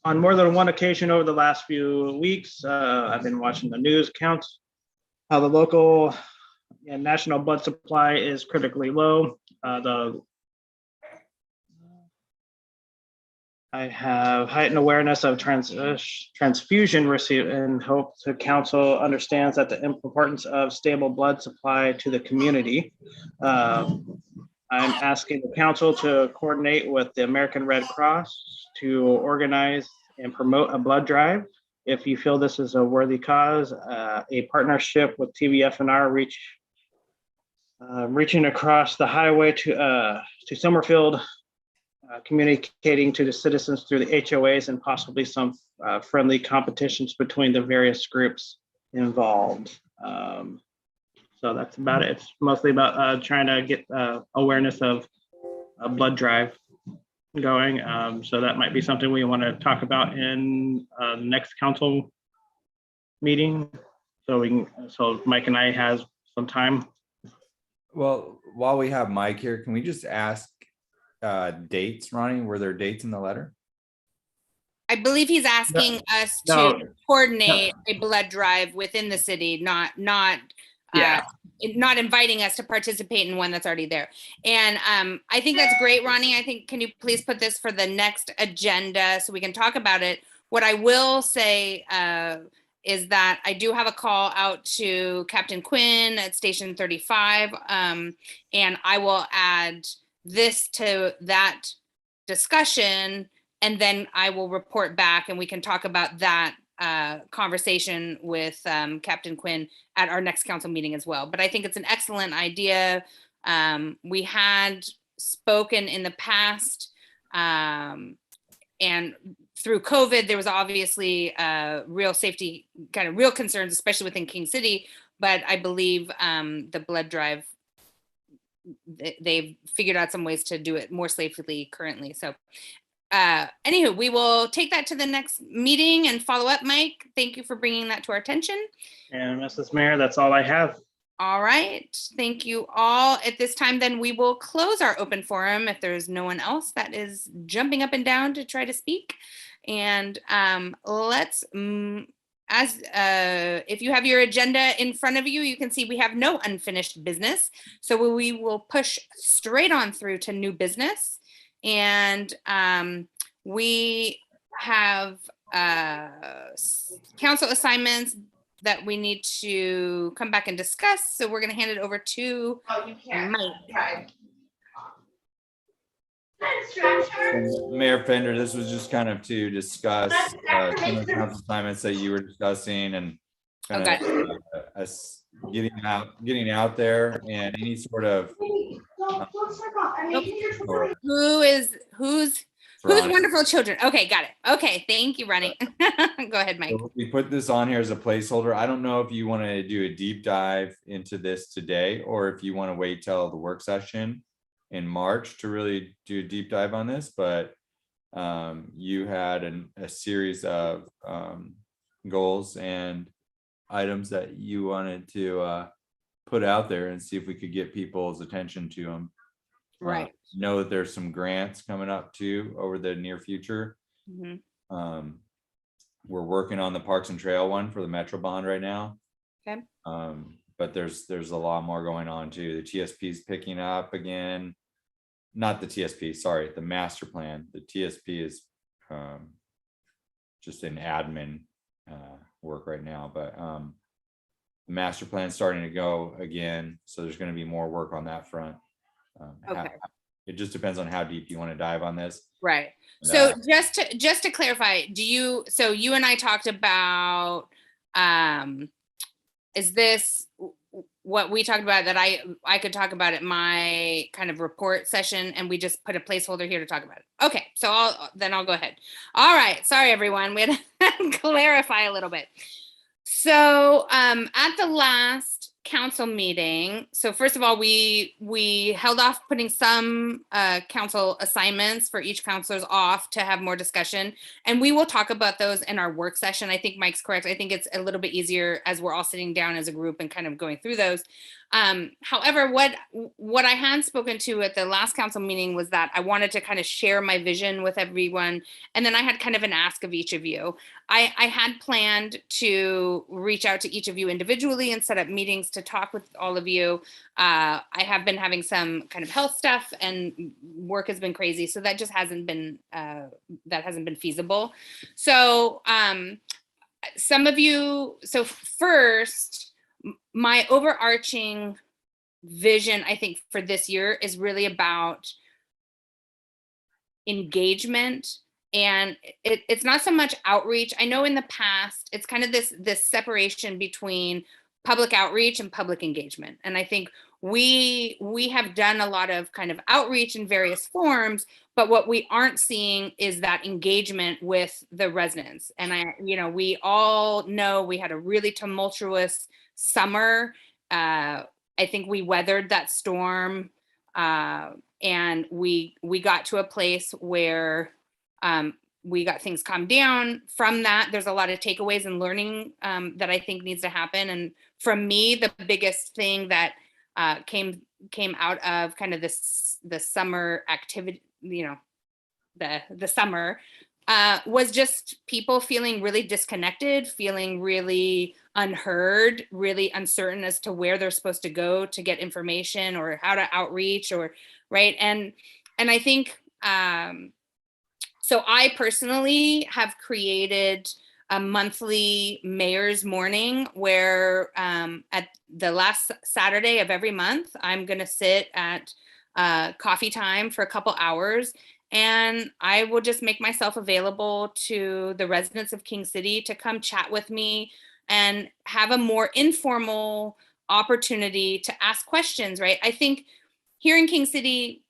on more than one occasion over the last few weeks, I've been watching the news accounts, how the local and national blood supply is critically low. I have heightened awareness of transfusion receipt and hope the council understands that the importance of stable blood supply to the community. I'm asking the council to coordinate with the American Red Cross to organize and promote a blood drive. If you feel this is a worthy cause, a partnership with TVFNR reaching across the highway to Summerfield, communicating to the citizens through the HOAs and possibly some friendly competitions between the various groups involved. So that's about it. It's mostly about trying to get awareness of a blood drive going. So that might be something we want to talk about in the next council meeting. So Mike and I has some time. Well, while we have Mike here, can we just ask dates, Ronnie? Were there dates in the letter? I believe he's asking us to coordinate a blood drive within the city, not inviting us to participate in one that's already there. And I think that's great, Ronnie. I think, can you please put this for the next agenda so we can talk about it? What I will say is that I do have a call out to Captain Quinn at Station 35, and I will add this to that discussion, and then I will report back and we can talk about that conversation with Captain Quinn at our next council meeting as well. But I think it's an excellent idea. We had spoken in the past, and through COVID, there was obviously real safety, kind of real concerns, especially within King City. But I believe the blood drive, they've figured out some ways to do it more safely currently. So Anywho, we will take that to the next meeting and follow up. Mike, thank you for bringing that to our attention. And Mrs. Mayor, that's all I have. All right, thank you all. At this time, then we will close our open forum if there's no one else that is jumping up and down to try to speak. And let's, if you have your agenda in front of you, you can see we have no unfinished business. So we will push straight on through to new business. And we have council assignments that we need to come back and discuss. So we're going to hand it over to Mike. Mayor Fender, this was just kind of to discuss some of the council assignments that you were discussing and kind of us getting out there and any sort of Who's wonderful children? Okay, got it. Okay, thank you, Ronnie. Go ahead, Mike. So we put this on here as a placeholder. I don't know if you want to do a deep dive into this today or if you want to wait till the work session in March to really do a deep dive on this, but you had a series of goals and items that you wanted to put out there and see if we could get people's attention to them. Right. Know that there's some grants coming up too over the near future. Mm-hmm. We're working on the Parks and Trail one for the Metro Bond right now. Okay. But there's a lot more going on too. The TSP is picking up again. Not the TSP, sorry, the master plan. The TSP is just in admin work right now, but the master plan is starting to go again. So there's going to be more work on that front. Okay. It just depends on how deep you want to dive on this. Right. So just to clarify, so you and I talked about, is this what we talked about that I could talk about at my kind of report session, and we just put a placeholder here to talk about it? Okay, so I'll go ahead. All right, sorry everyone, we had to clarify a little bit. So at the last council meeting, so first of all, we held off putting some council assignments for each councilors off to have more discussion, and we will talk about those in our work session. I think Mike's correct. I think it's a little bit easier as we're all sitting down as a group and kind of going through those. However, what I had spoken to at the last council meeting was that I wanted to kind of share my vision with everyone, and then I had kind of an ask of each of you. I had planned to reach out to each of you individually and set up meetings to talk with all of you. I have been having some kind of health stuff and work has been crazy, so that just hasn't been feasible. So some of you, so first, my overarching vision, I think, for this year is really about engagement. And it's not so much outreach. I know in the past, it's kind of this separation between public outreach and public engagement. And I think we have done a lot of kind of outreach in various forms, but what we aren't seeing is that engagement with the residents. And we all know we had a really tumultuous summer. I think we weathered that storm, and we got to a place where we got things calmed down. From that, there's a lot of takeaways and learning that I think needs to happen. And from me, the biggest thing that came out of kind of the summer activity, the summer, was just people feeling really disconnected, feeling really unheard, really uncertain as to where they're supposed to go to get information or how to outreach, or right. And I think, so I personally have created a monthly mayor's morning where at the last Saturday of every month, I'm going to sit at coffee time for a couple hours, and I will just make myself available to the residents of King City to come chat with me and have a more informal opportunity to ask questions, right? I think here in King City,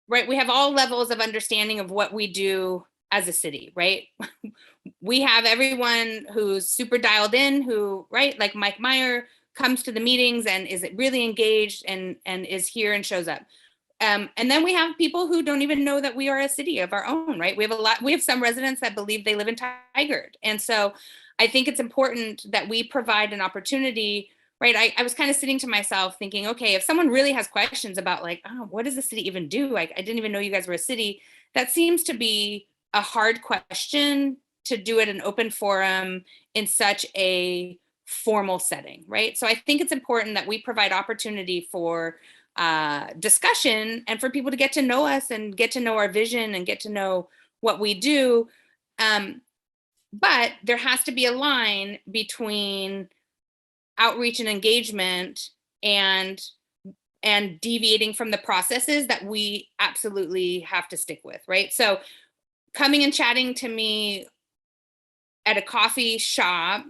right, we have all levels of understanding of what we do as a city, right? We have everyone who's super dialed in, who, right, like Mike Meyer comes to the meetings and is really engaged and is here and shows up. And then we have people who don't even know that we are a city of our own, right? We have some residents that believe they live in Tigard. And so I think it's important that we provide an opportunity, right? I was kind of sitting to myself thinking, okay, if someone really has questions about like, oh, what does the city even do? Like, I didn't even know you guys were a city. That seems to be a hard question to do at an open forum in such a formal setting, right? So I think it's important that we provide opportunity for discussion and for people to get to know us and get to know our vision and get to know what we do. But there has to be a line between outreach and engagement and deviating from the processes that we absolutely have to stick with, right? So coming and chatting to me at a coffee shop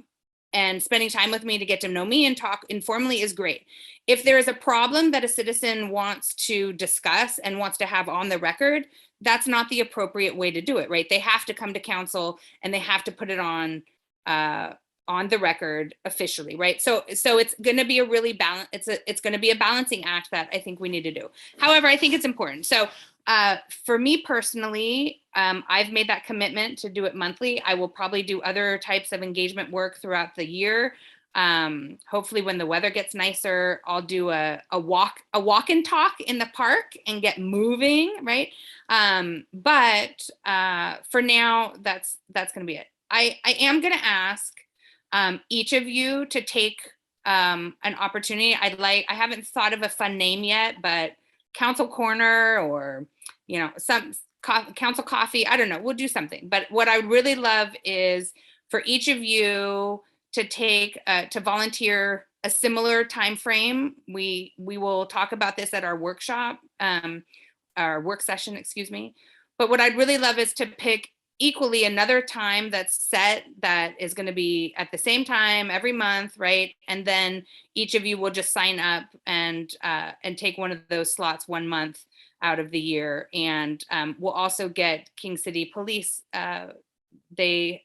and spending time with me to get to know me and talk informally is great. If there is a problem that a citizen wants to discuss and wants to have on the record, that's not the appropriate way to do it, right? They have to come to council and they have to put it on the record officially, right? So it's going to be a really it's going to be a balancing act that I think we need to do. However, I think it's important. So for me personally, I've made that commitment to do it monthly. I will probably do other types of engagement work throughout the year. Hopefully when the weather gets nicer, I'll do a walk and talk in the park and get moving, right? But for now, that's going to be it. I am going to ask each of you to take an opportunity. I haven't thought of a fun name yet, but Council Corner or, some Council Coffee, I don't know, we'll do something. But what I would really love is for each of you to take, to volunteer a similar time frame. We will talk about this at our workshop, our work session, excuse me. But what I'd really love is to pick equally another time that's set that is going to be at the same time every month, right? And then each of you will just sign up and take one of those slots 1 month out of the year. And we'll also get King City Police. They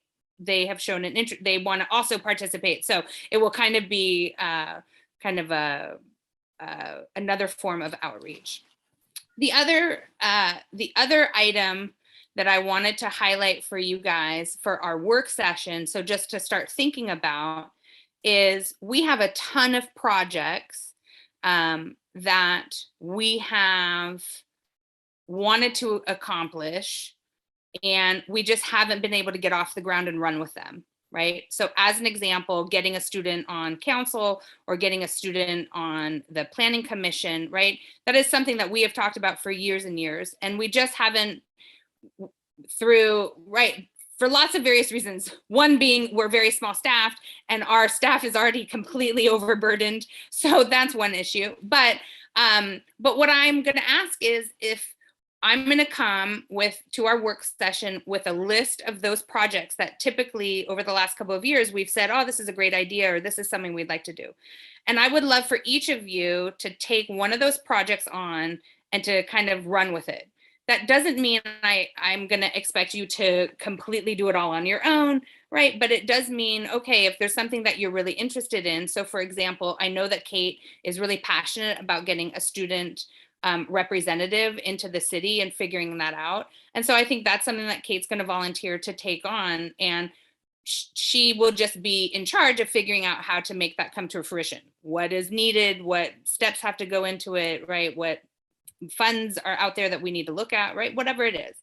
have shown an interest. They want to also participate. So it will kind of be another form of outreach. The other item that I wanted to highlight for you guys for our work session, so just to start thinking about, is we have a ton of projects that we have wanted to accomplish, and we just haven't been able to get off the ground and run with them, right? So as an example, getting a student on council or getting a student on the planning commission, right? That is something that we have talked about for years and years, and we just haven't for lots of various reasons. One being we're very small staffed and our staff is already completely overburdened. So that's one issue. But what I'm going to ask is if I'm going to come to our work session with a list of those projects that typically over the last couple of years, we've said, oh, this is a great idea, or this is something we'd like to do. And I would love for each of you to take one of those projects on and to kind of run with it. That doesn't mean I'm going to expect you to completely do it all on your own, right? But it does mean, okay, if there's something that you're really interested in. So for example, I know that Kate is really passionate about getting a student representative into the city and figuring that out. And so I think that's something that Kate's going to volunteer to take on. And she will just be in charge of figuring out how to make that come to fruition. What is needed, what steps have to go into it, right? What funds are out there that we need to look at, right? Whatever it is.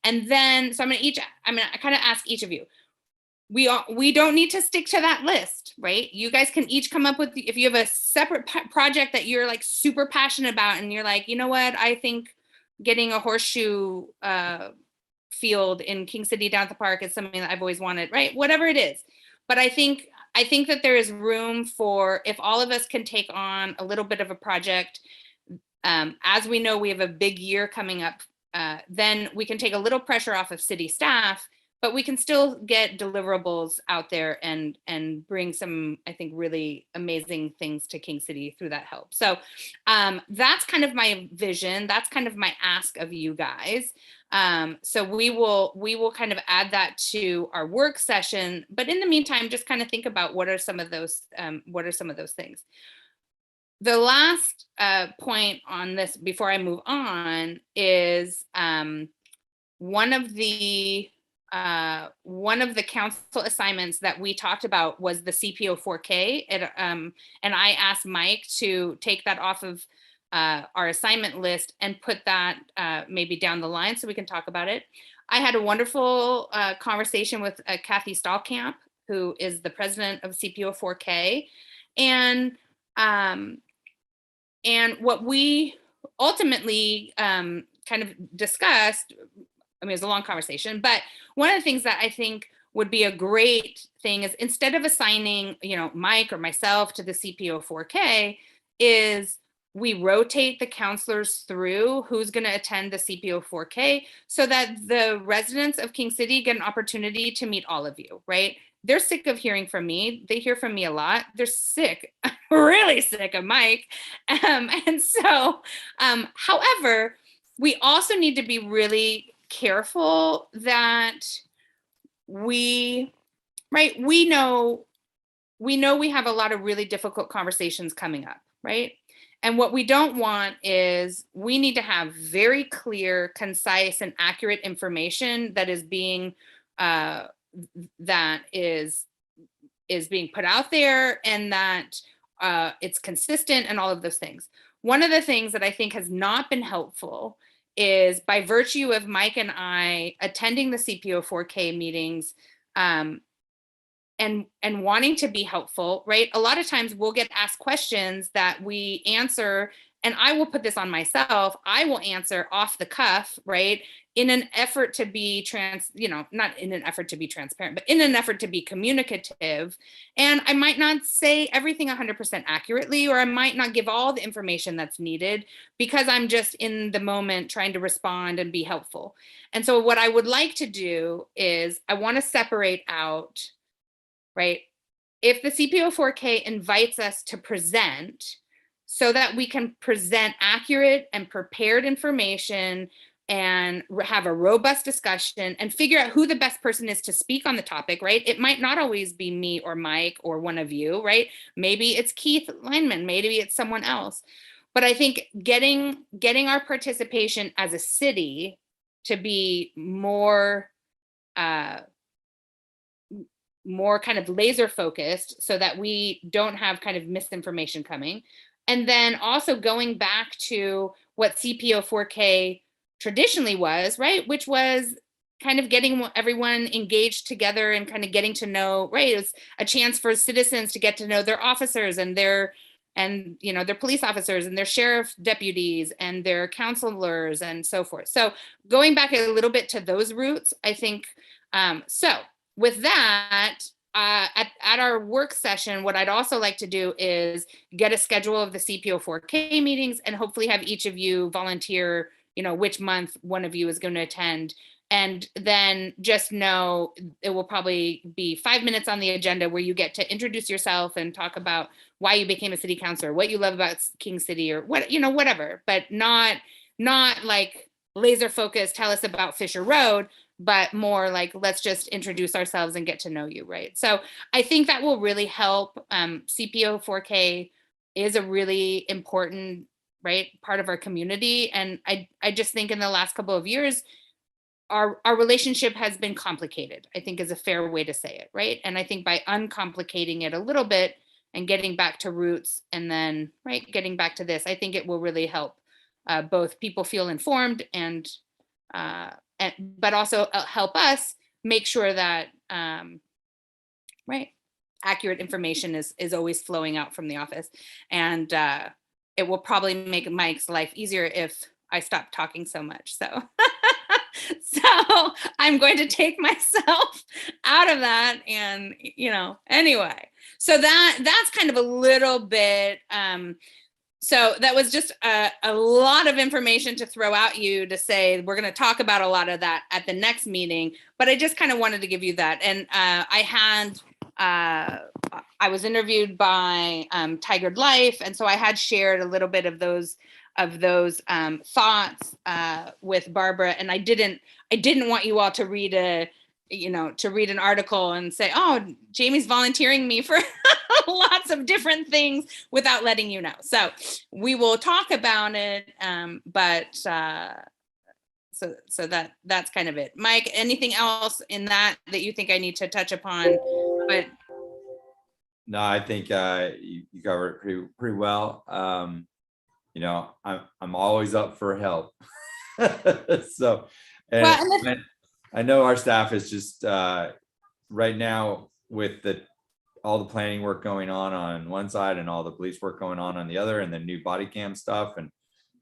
And then, so I'm going to kind of ask each of you, we don't need to stick to that list, right? You guys can each come up with, if you have a separate project that you're like super passionate about and you're like, you know what, I think getting a horseshoe field in King City down at the park is something that I've always wanted, right? Whatever it is. But I think that there is room for, if all of us can take on a little bit of a project, as we know, we have a big year coming up, then we can take a little pressure off of city staff, but we can still get deliverables out there and bring some, I think, really amazing things to King City through that help. So that's kind of my vision. That's kind of my ask of you guys. So we will kind of add that to our work session. But in the meantime, just kind of think about what are some of those things. the last point on this before I move on is one of the council assignments that we talked about was the CPO4K. And I asked Mike to take that off of our assignment list and put that maybe down the line so we can talk about it. I had a wonderful conversation with Kathy Stahlkamp, who is the president of CPO4K. And what we ultimately kind of discussed, I mean, it was a long conversation, but one of the things that I think would be a great thing is instead of assigning, Mike or myself to the CPO4K, is we rotate the counselors through who's going to attend the CPO4K so that the residents of King City get an opportunity to meet all of you, right? They're sick of hearing from me. They hear from me a lot. They're sick, really sick of Mike. And so, however, we also need to be really careful that we know we have a lot of really difficult conversations coming up, right? And what we don't want is we need to have very clear, concise, and accurate information that is being being put out there, and that it's consistent and all of those things. One of the things that I think has not been helpful is by virtue of Mike and I attending the CPO4K meetings and wanting to be helpful, right? A lot of times we'll get asked questions that we answer, and I will put this on myself. I will answer off the cuff, right? In an effort to be not in an effort to be transparent, but in an effort to be communicative. And I might not say everything 100% accurately, or I might not give all the information that's needed because I'm just in the moment trying to respond and be helpful. And so what I would like to do is I want to separate out, right? If the CPO4K invites us to present so that we can present accurate and prepared information and have a robust discussion and figure out who the best person is to speak on the topic, right? It might not always be me or Mike or one of you, right? Maybe it's Keith Lineman, maybe it's someone else. But I think getting our participation as a city to be more kind of laser focused so that we don't have kind of misinformation coming. And then also going back to what CPO4K traditionally was, right? Which was kind of getting everyone engaged together and kind of getting to know, right? It was a chance for citizens to get to know their officers and their police officers and their sheriff deputies and their counselors and so forth. So going back a little bit to those roots, I think, so with that, at our work session, what I'd also like to do is get a schedule of the CPO4K meetings and hopefully have each of you volunteer, which month one of you is going to attend. And then just know it will probably be 5 minutes on the agenda where you get to introduce yourself and talk about why you became a city councilor, what you love about King City, or what, whatever, but not like laser focused, tell us about Fisher Road, but more like, let's just introduce ourselves and get to know you, right? So I think that will really help. CPO4K is a really important, right, part of our community. And I just think in the last couple of years, our relationship has been complicated, I think is a fair way to say it, right? And I think by uncomplicating it a little bit and getting back to roots and then, right, getting back to this, I think it will really help both people feel informed and but also help us make sure that, right, accurate information is always flowing out from the office. And it will probably make Mike's life easier if I stop talking so much. So, so I'm going to take myself out of that and, anyway, so that's kind of a little bit, so that was just a lot of information to throw at you to say, we're going to talk about a lot of that at the next meeting, but I just kind of wanted to give you that. And I was interviewed by Tigered Life. And so I had shared a little bit of those thoughts with Barbara. And I didn't want you all to read an article and say, oh, Jamie's volunteering me for lots of different things without letting you know. So we will talk about it, but so that's kind of it. Mike, anything else in that you think I need to touch upon? But No, I think you covered it pretty well. You know, I'm always up for help. So, and Well, and I know our staff is just right now with all the planning work going on one side and all the police work going on the other, and the new body cam stuff and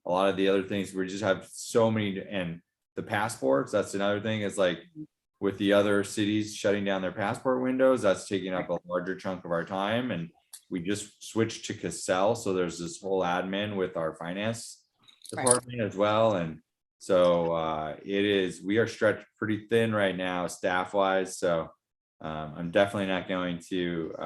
a lot of the other things. We just have so many, and the passports. That's another thing. Is like with the other cities shutting down their passport windows, that's taking up a larger chunk of our time. And we just switched to Cassell, so there's this whole admin with our finance department as well. And so we are stretched pretty thin right now, staff wise. So I'm definitely not going to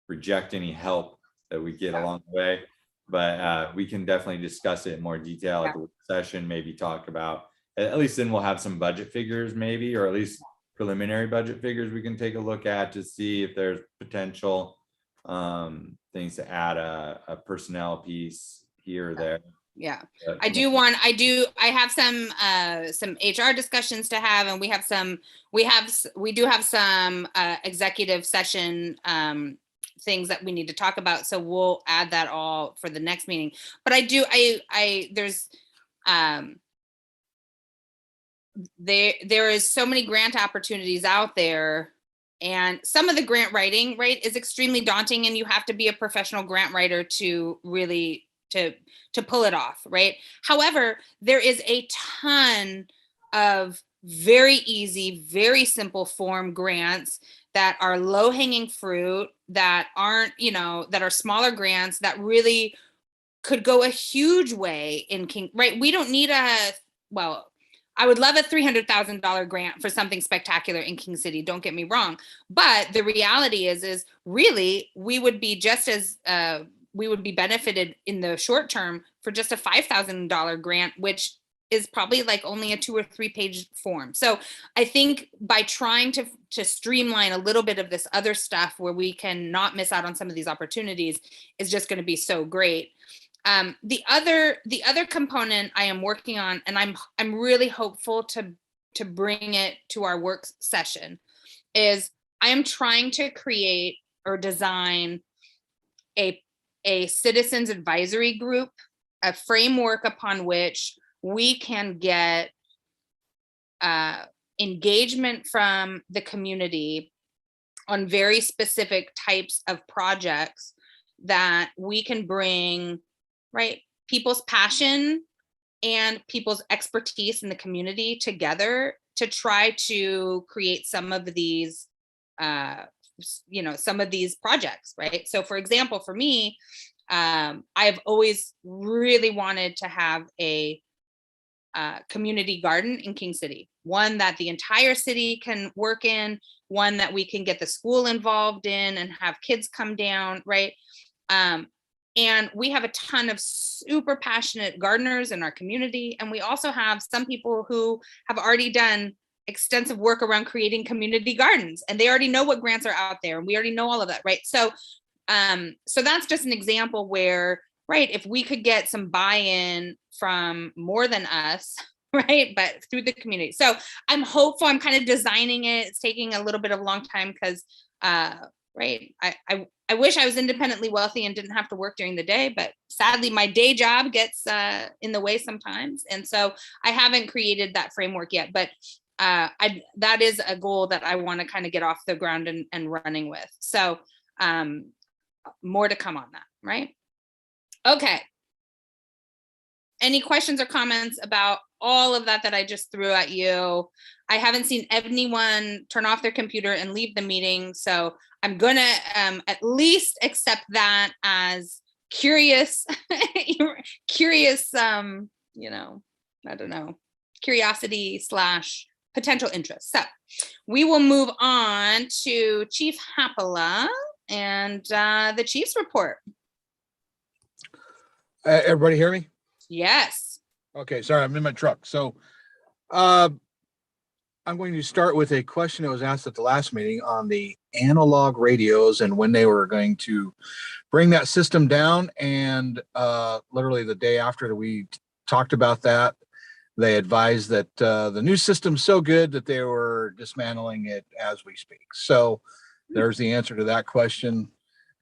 reject any help that we get along the way, but we can definitely discuss it in more detail at the work session, maybe talk about, at least then we'll have some budget figures maybe, or at least preliminary budget figures we can take a look at to see if there's potential things to add a personnel piece here or there. yeah, But, I have some HR discussions to have, and we do have some executive session things that we need to talk about. So we'll add that all for the next meeting. But there is so many grant opportunities out there, and some of the grant writing, right, is extremely daunting, and you have to be a professional grant writer to really to pull it off, right? However, there is a ton of very easy, very simple form grants that are low hanging fruit, that aren't, that are smaller grants that really could go a huge way in King, right? We don't need I would love a $300,000 grant for something spectacular in King City. Don't get me wrong. But the reality is really we would be we would be benefited in the short term for just a $5,000 grant, which is probably like only a 2 or 3 page form. So I think by trying to streamline a little bit of this other stuff where we can not miss out on some of these opportunities is just going to be so great. The other component I am working on, and I'm really hopeful to bring it to our work session, is I am trying to create or design a citizens advisory group, a framework upon which we can get engagement from the community on very specific types of projects that we can bring, right, people's passion and people's expertise in the community together to try to create some of these some of these projects, right? So for example, for me, I've always really wanted to have a community garden in King City, one that the entire city can work in, one that we can get the school involved in and have kids come down, right? And we have a ton of super passionate gardeners in our community. And we also have some people who have already done extensive work around creating community gardens, and they already know what grants are out there, and we already know all of that, right? So that's just an example where, right, if we could get some buy-in from more than us, right, but through the community. So I'm hopeful. I'm kind of designing it. It's taking a little bit of a long time because right, I wish I was independently wealthy and didn't have to work during the day, but sadly my day job gets in the way sometimes, and so I haven't created that framework yet. But that is a goal that I want to kind of get off the ground and running with. So more to come on that, right? Okay. Any questions or comments about all of that I just threw at you? I haven't seen anyone turn off their computer and leave the meeting, so I'm gonna at least accept that as curious, curious, I don't know, curiosity / potential interest. So we will move on to Chief Hapala and the Chief's report. Everybody hear me? Yes. Okay, sorry, I'm in my truck. So I'm going to start with a question that was asked at the last meeting on the analog radios and when they were going to bring that system down. And literally the day after that we talked about that, they advised that the new system's so good that they were dismantling it as we speak. So there's the answer to that question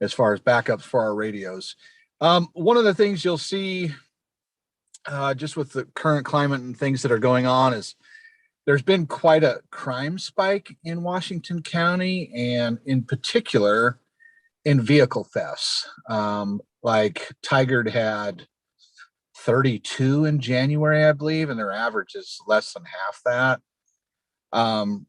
as far as backups for our radios. One of the things you'll see just with the current climate and things that are going on is there's been quite a crime spike in Washington County, and in particular in vehicle thefts. Like Tigard had 32 in January, I believe, and their average is less than half that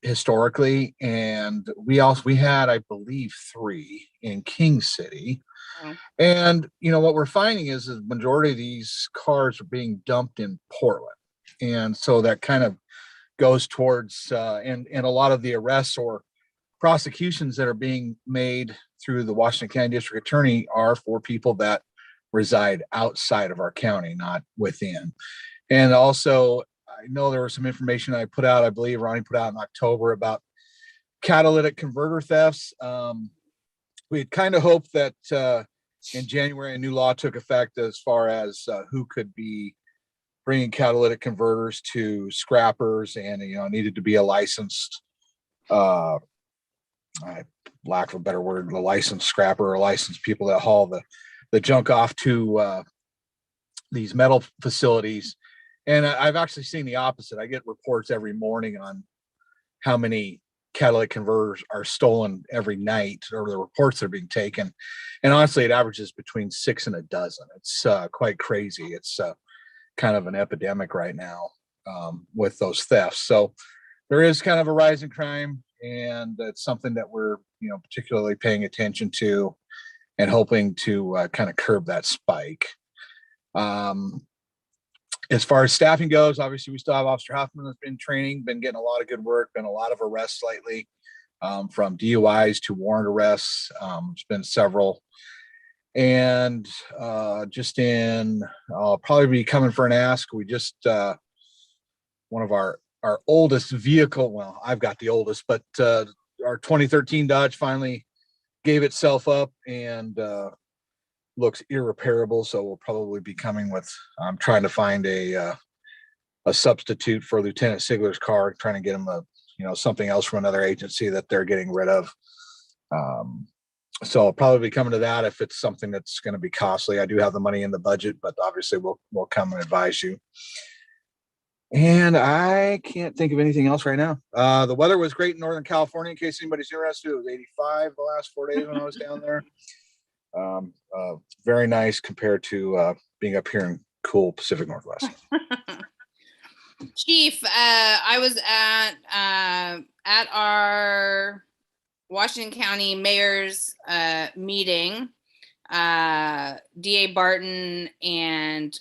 historically. And we had, I believe, 3 in King City. Wow. And what we're finding is the majority of these cars are being dumped in Portland, and so that kind of goes towards and a lot of the arrests or prosecutions that are being made through the Washington County District Attorney are for people that reside outside of our county, not within. And also, I know there was some information I put out, I believe Ronnie put out in October about catalytic converter thefts. We had kind of hoped that in January, a new law took effect as far as who could be bringing catalytic converters to scrappers, and needed to be a licensed, lack of a better word, a licensed scrapper or licensed people that haul the junk off to these metal facilities. And I've actually seen the opposite. I get reports every morning on how many catalytic converters are stolen every night, or the reports that are being taken. And honestly, it averages between 6 and a dozen. It's quite crazy. It's kind of an epidemic right now with those thefts. So there is kind of a rise in crime, and it's something that we're particularly paying attention to and hoping to kind of curb that spike. As far as staffing goes, obviously we still have Officer Huffman that's been training, been getting a lot of good work, been a lot of arrests lately, from DUIs to warrant arrests. It's been several. And just I'll probably be coming for an ask. We just, one of our oldest vehicle, well, I've got the oldest, but our 2013 Dodge finally gave itself up and looks irreparable. So we'll probably be coming with, I'm trying to find a substitute for Lieutenant Sigler's car, trying to get him something else from another agency that they're getting rid of. So I'll probably be coming to that if it's something that's going to be costly. I do have the money in the budget, but obviously we'll come and advise you. And I can't think of anything else right now. The weather was great in Northern California. In case anybody's interested, it was 85 the last 4 days when I was down there. Very nice compared to being up here in cool Pacific Northwest. Chief, I was at our Washington County Mayor's meeting. DA Barton and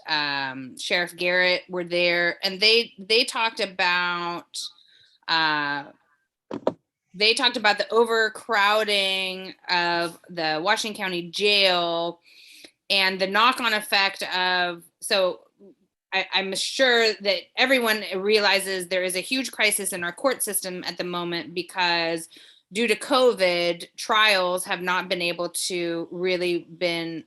Sheriff Garrett were there, and they talked about the overcrowding of the Washington County Jail and the knock-on effect of, so I'm sure that everyone realizes there is a huge crisis in our court system at the moment because due to COVID, trials have not been able to really been,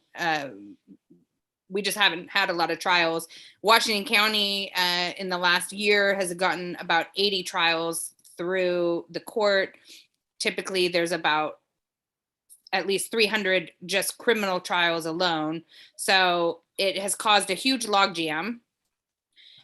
we just haven't had a lot of trials. Washington County in the last year has gotten about 80 trials through the court. Typically there's about at least 300 just criminal trials alone. So it has caused a huge logjam.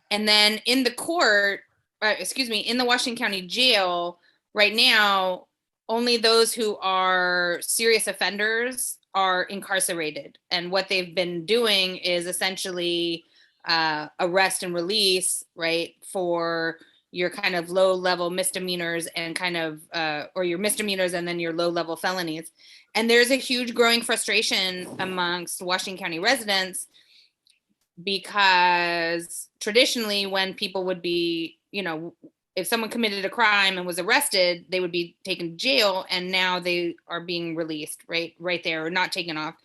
And then in the court, in the Washington County Jail right now, only those who are serious offenders are incarcerated. And what they've been doing is essentially arrest and release, right, for your kind of low level misdemeanors and kind of, or your misdemeanors and then your low level felonies. And there's a huge growing frustration amongst Washington County residents because traditionally when people would be, if someone committed a crime and was arrested, they would be taken to jail, and now they are being released right there or not taken off.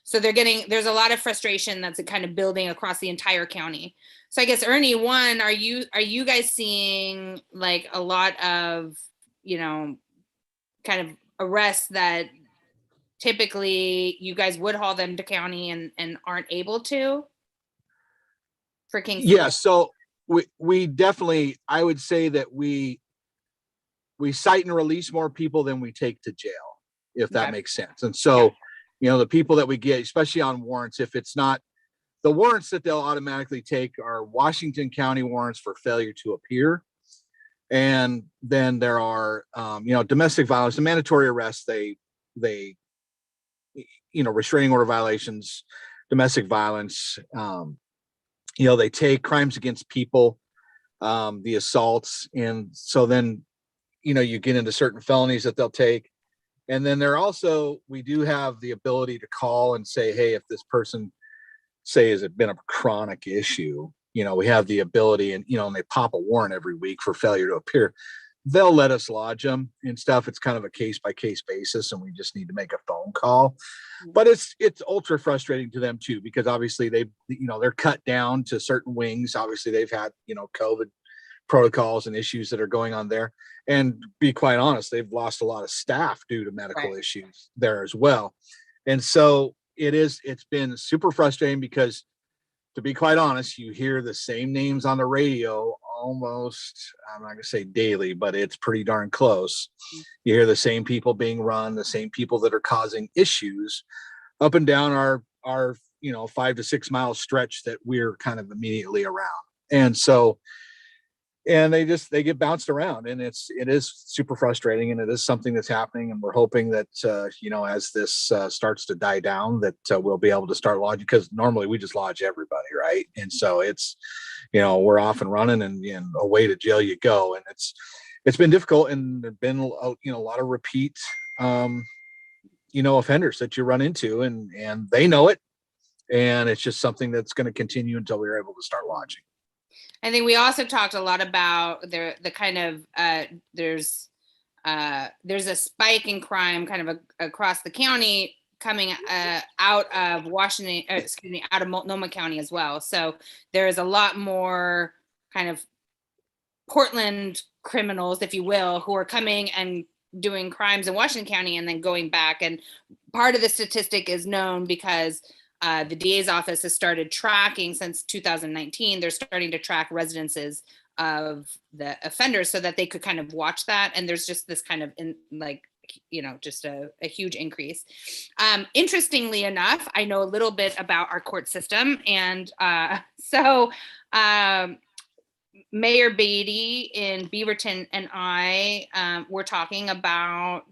So there's a lot of frustration that's kind of building across the entire county. So I guess Ernie, one, are you guys seeing like a lot of, kind of arrests that typically you guys would haul them to county and aren't able to? For Kingston? Yeah, so we definitely, I would say that we cite and release more people than we take to jail, if that Okay. makes sense. And so, the people that we get, especially on warrants, if it's not the warrants that they'll automatically take are Washington County warrants for failure to appear. And then there are, domestic violence, the mandatory arrests, they, restraining order violations, domestic violence, they take crimes against people, the assaults. And so then, you get into certain felonies that they'll take. And then we do have the ability to call and say, hey, if this person, say, has it been a chronic issue, we have the ability and they pop a warrant every week for failure to appear. They'll let us lodge them and stuff. It's kind of a case by case basis, and we just need to make a phone call. But it's ultra frustrating to them too, because obviously they're cut down to certain wings. Obviously they've had, COVID protocols and issues that are going on there. And be quite honest, they've lost a lot of staff due to medical Right. issues there as well. And so it's been super frustrating because, to be quite honest, you hear the same names on the radio almost, I'm not gonna say daily, but it's pretty darn close. You hear the same people being run, the same people that are causing issues up and down our 5 to 6 mile stretch that we're kind of immediately around. And so, and they get bounced around, and it is super frustrating, and it is something that's happening. And we're hoping that, as this starts to die down, that we'll be able to start lodging, because normally we just lodge everybody. Right. And so it's, we're off and running, and away to jail you go. And it's been difficult, and there've been, a lot of repeat, offenders that you run into, and they know it. And it's just something that's going to continue until we're able to start lodging. I think we also talked a lot about the kind of there's a spike in crime kind of across the county coming out of Washington, out of Multnomah County as well. So there is a lot more kind of Portland criminals, if you will, who are coming and doing crimes in Washington County and then going back. And part of the statistic is known because the DA's office has started tracking since 2019. They're starting to track residences of the offenders so that they could kind of watch that. And there's just this kind of just a huge increase. Interestingly enough, I know a little bit about our court system. And so Mayor Beatty in Beaverton and I were talking about,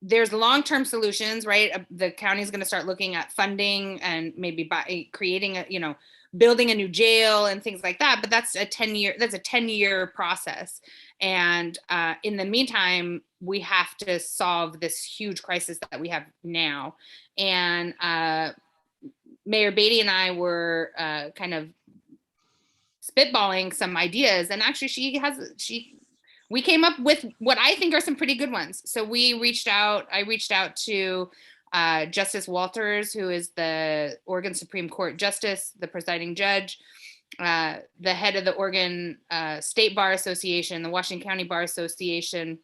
there's long-term solutions, right? The county is going to start looking at funding and maybe by creating building a new jail and things like that. But that's a 10-year process. And in the meantime, we have to solve this huge crisis that we have now. And Mayor Beatty and I were kind of spitballing some ideas, and actually we came up with what I think are some pretty good ones. So I reached out to Justice Walters, who is the Oregon Supreme Court Justice, the presiding judge, the head of the Oregon State Bar Association, the Washington County Bar Association,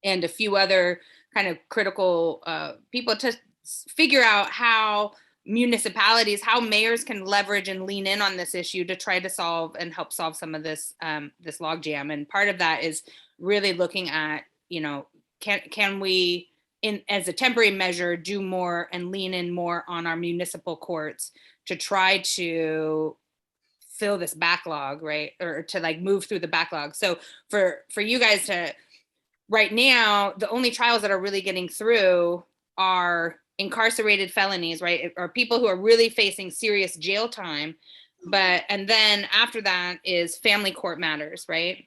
and a few other kind of critical people to figure out how municipalities, how mayors can leverage and lean in on this issue to try to help solve some of this this logjam. And part of that is really looking at, can we, as a temporary measure, do more and lean in more on our municipal courts to try to fill this backlog, right? Or to move through the backlog. So for you guys right now, the only trials that are really getting through are incarcerated felonies, right? Or people who are really facing serious jail time. And then after that is family court matters, right?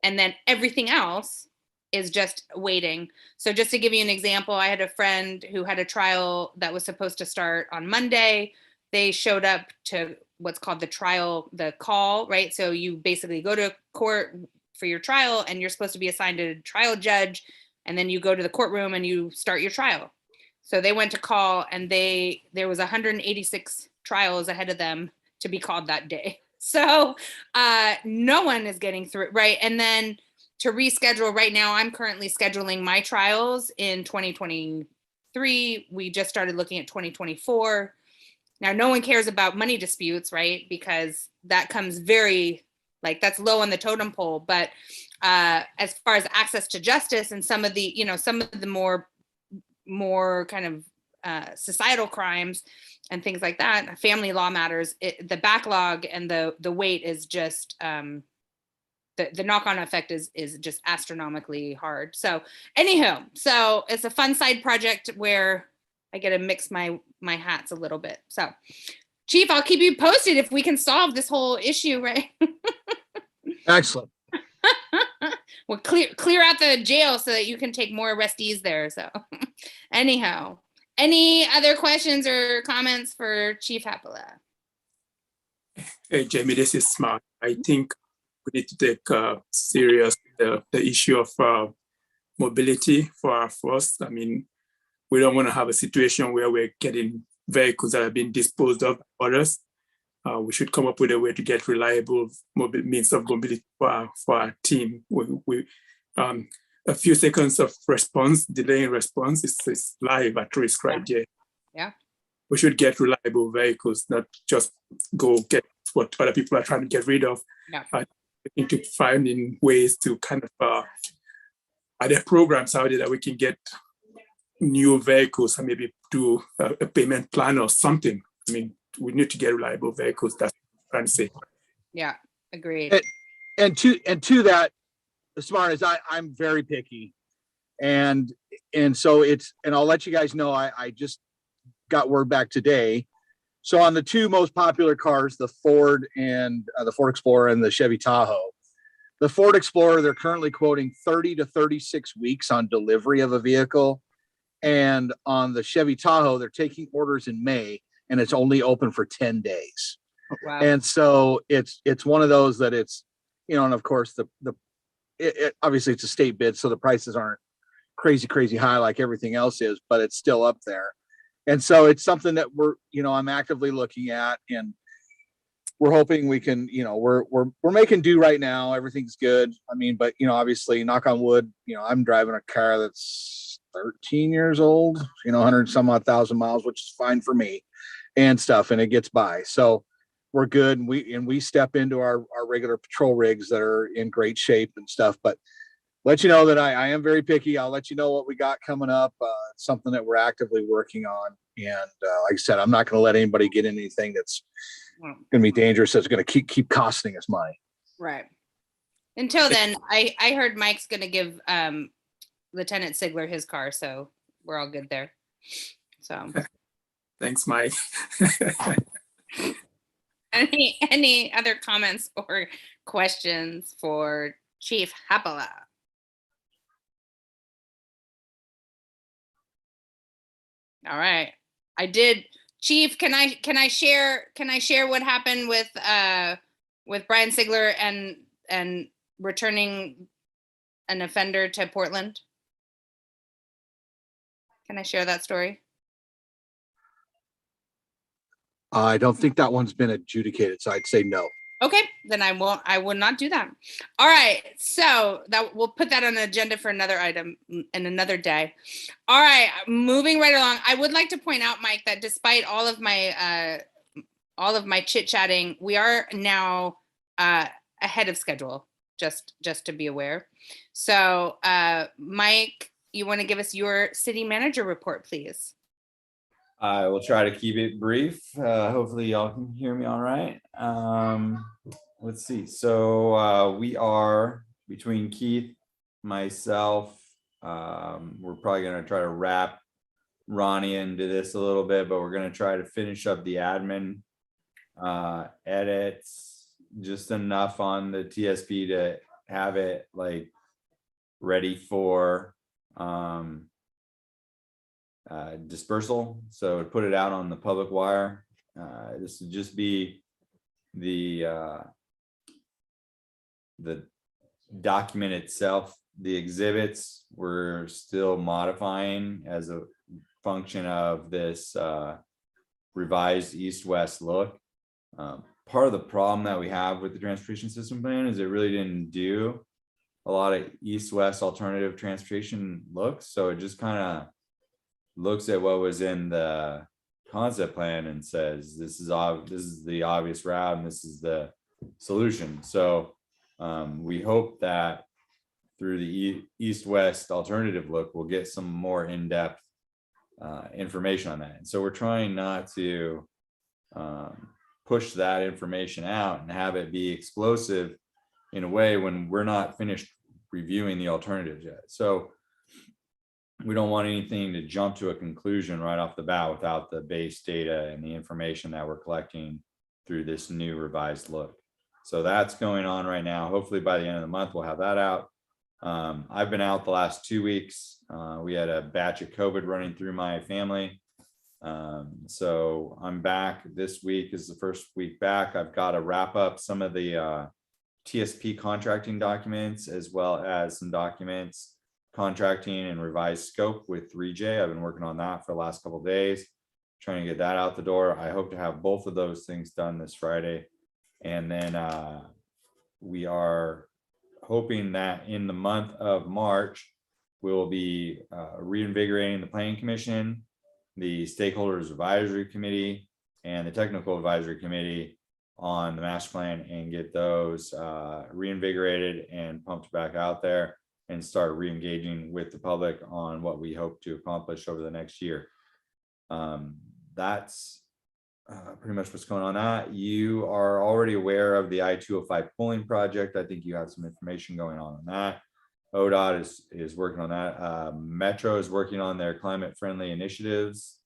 And then everything else is just waiting. So just to give you an example, I had a friend who had a trial that was supposed to start on Monday. They showed up to what's called the call, right? So you basically go to court for your trial, and you're supposed to be assigned a trial judge, and then you go to the courtroom and you start your trial. So they went to call and there was 186 trials ahead of them to be called that day. So no one is getting through, right? And then to reschedule right now, I'm currently scheduling my trials in 2023. We just started looking at 2024. Now, no one cares about money disputes, right? Because that comes very, like, that's low on the totem pole. But as far as access to justice and some of the, some of the more kind of societal crimes and things like that, family law matters, the backlog and the wait is just, the knock-on effect is just astronomically hard. So anywho, so it's a fun side project where I get to mix my hats a little bit. So Chief, I'll keep you posted if we can solve this whole issue, right? Excellent. We'll clear out the jail so that you can take more arrestees there. So anyhow, any other questions or comments for Chief Hapala? Hey, Jamie, this is Smart. I think we need to take serious the issue of mobility for our force. I mean, we don't want to have a situation where we're getting vehicles that are being disposed of by others. We should come up with a way to get reliable means of mobility for our team. A few seconds of response, delay in response is live at risk right there. Yeah. We should get reliable vehicles, not just go get what other people are trying to get rid of. Yeah. Into finding ways to kind of, are there programs out there that we can get new vehicles and maybe do a payment plan or something? I mean, we need to get reliable vehicles. That's what I'm trying to say. Yeah, agreed. And to that, as smart as I'm very picky, and so and I'll let you guys know, I just got word back today. So on the two most popular cars, the Ford and the Ford Explorer and the Chevy Tahoe, the Ford Explorer, they're currently quoting 30 to 36 weeks on delivery of a vehicle. And on the Chevy Tahoe, they're taking orders in May and it's only open for 10 days. Wow. And so it's one of those that it's, and of course obviously it's a state bid, so the prices aren't crazy high like everything else is, but it's still up there. And so it's something that I'm actively looking at, and we're hoping we can, we're making do right now. Everything's good. I mean, but obviously, knock on wood, I'm driving a car that's 13 years old, 100 some odd thousand miles, which is fine for me and stuff, and it gets by. So we're good. And we step into our regular patrol rigs that are in great shape and stuff, but let you know that I am very picky. I'll let you know what we got coming up. It's something that we're actively working on. And like I said, I'm not going to let anybody get in anything that's going to be dangerous. That's going to keep costing us money. Right. Until then, I heard Mike's going to give Lieutenant Sigler his car, so we're all good there. So thanks, Mike. Any other comments or questions for Chief Hapala? All right. I did. Chief, can I share what happened with Brian Sigler and returning an offender to Portland? Can I share that story? I don't think that one's been adjudicated, so I'd say no. Okay, then I will not do that. All right, so that we'll put that on the agenda for another item in another day. All right, moving right along. I would like to point out, Mike, that despite all of my chit-chatting, we are now ahead of schedule, just to be aware. So Mike, you want to give us your city manager report, please? I will try to keep it brief. Hopefully y'all can hear me all right. Let's see. So we are, between Keith, myself, we're probably going to try to wrap Ronnie into this a little bit, but we're going to try to finish up the admin edits, just enough on the TSP to have it like ready for dispersal. So put it out on the public wire. This would just be the document itself. The exhibits we're still modifying as function of this revised east-west look. Part of the problem that we have with the transportation system plan is it really didn't do a lot of east-west alternative transportation looks. So it just kind of looks at what was in the concept plan and says, this is the obvious route and this is the solution. So we hope that through the east-west alternative look, we'll get some more in-depth information on that. And so we're trying not to push that information out and have it be explosive in a way when we're not finished reviewing the alternatives yet. So we don't want anything to jump to a conclusion right off the bat without the base data and the information that we're collecting through this new revised look. So that's going on right now. Hopefully by the end of the month, we'll have that out. I've been out the last 2 weeks. We had a batch of COVID running through my family. So I'm back. This week is the first week back. I've got to wrap up some of the TSP contracting documents, as well as some documents contracting and revised scope with 3J. I've been working on that for the last couple of days, trying to get that out the door. I hope to have both of those things done this Friday. And then we are hoping that in the month of March, we'll be reinvigorating the Planning Commission, the Stakeholders Advisory Committee, and the Technical Advisory Committee on the master plan and get those reinvigorated and pumped back out there and start re-engaging with the public on what we hope to accomplish over the next year. That's pretty much what's going on. That you are already aware of the I-205 pooling project. I think you have some information going on that. ODOT is working on that. Metro is working on their climate friendly initiatives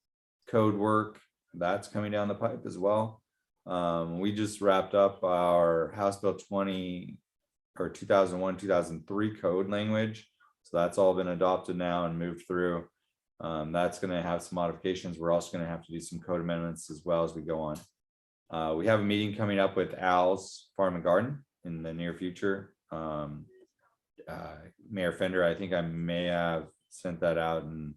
code work. That's coming down the pipe as well. We just wrapped up our House Bill 20 or 2001, 2003 code language. So that's all been adopted now and moved through. That's going to have some modifications. We're also going to have to do some code amendments as well as we go on. We have a meeting coming up with Al's Farm and Garden in the near future. Mayor Fender, I think I may have sent that out, and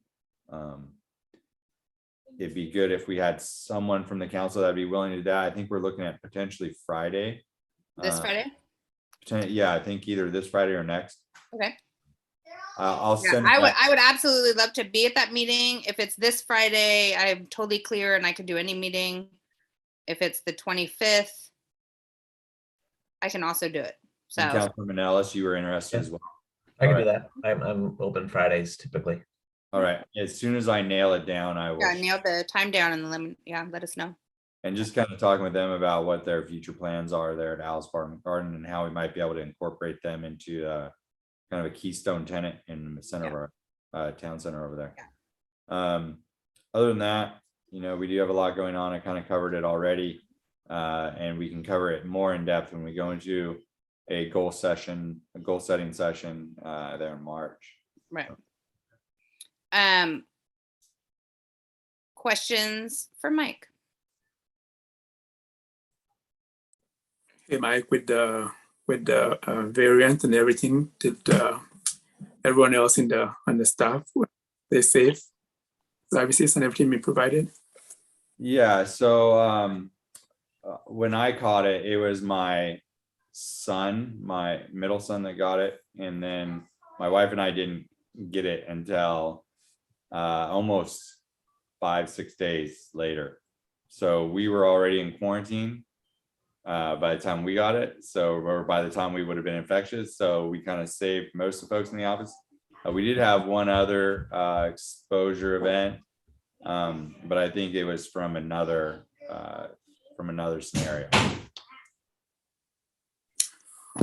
it'd be good if we had someone from the council that'd be willing to do that. I think we're looking at potentially Friday. This Friday? Yeah, I think either this Friday or next. Okay. I'll Yeah, send. I would absolutely love to be at that meeting. If it's this Friday, I'm totally clear and I can do any meeting. If it's the 25th, I can also do it. So Councilman Ellis, you were interested as well. I can All do that. I'm open Fridays typically. All right. As soon as I nail it down, I will. yeah, nail the time down and let us know. And just kind of talking with them about what their future plans are there at Al's Farm and Garden and how we might be able to incorporate them into kind of a keystone tenant in the center of our town center over there. Other than that, we do have a lot going on. I kind of covered it already, and we can cover it more in depth when we go into a goal setting session there in March. Right. Questions for Mike? Hey, Mike, with the variant and everything, did everyone else on the staff, they safe? Services and everything been provided? Yeah. So when I caught it, it was my middle son that got it, and then my wife and I didn't get it until almost 5-6 days later. So we were already in quarantine by the time we got it. Or by the time we would have been infectious. So we kind of saved most of the folks in the office. We did have one other exposure event, but I think it was from another scenario.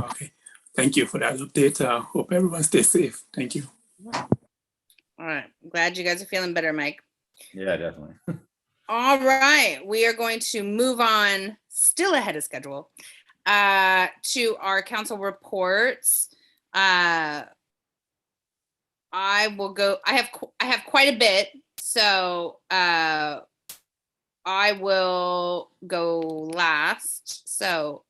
Okay, thank you for that update. Hope everyone stays safe. Thank you. All right. Glad you guys are feeling better, Mike. Yeah, definitely. All right. We are going to move on, still ahead of schedule, to our council reports. I have quite a bit, so I will go last. So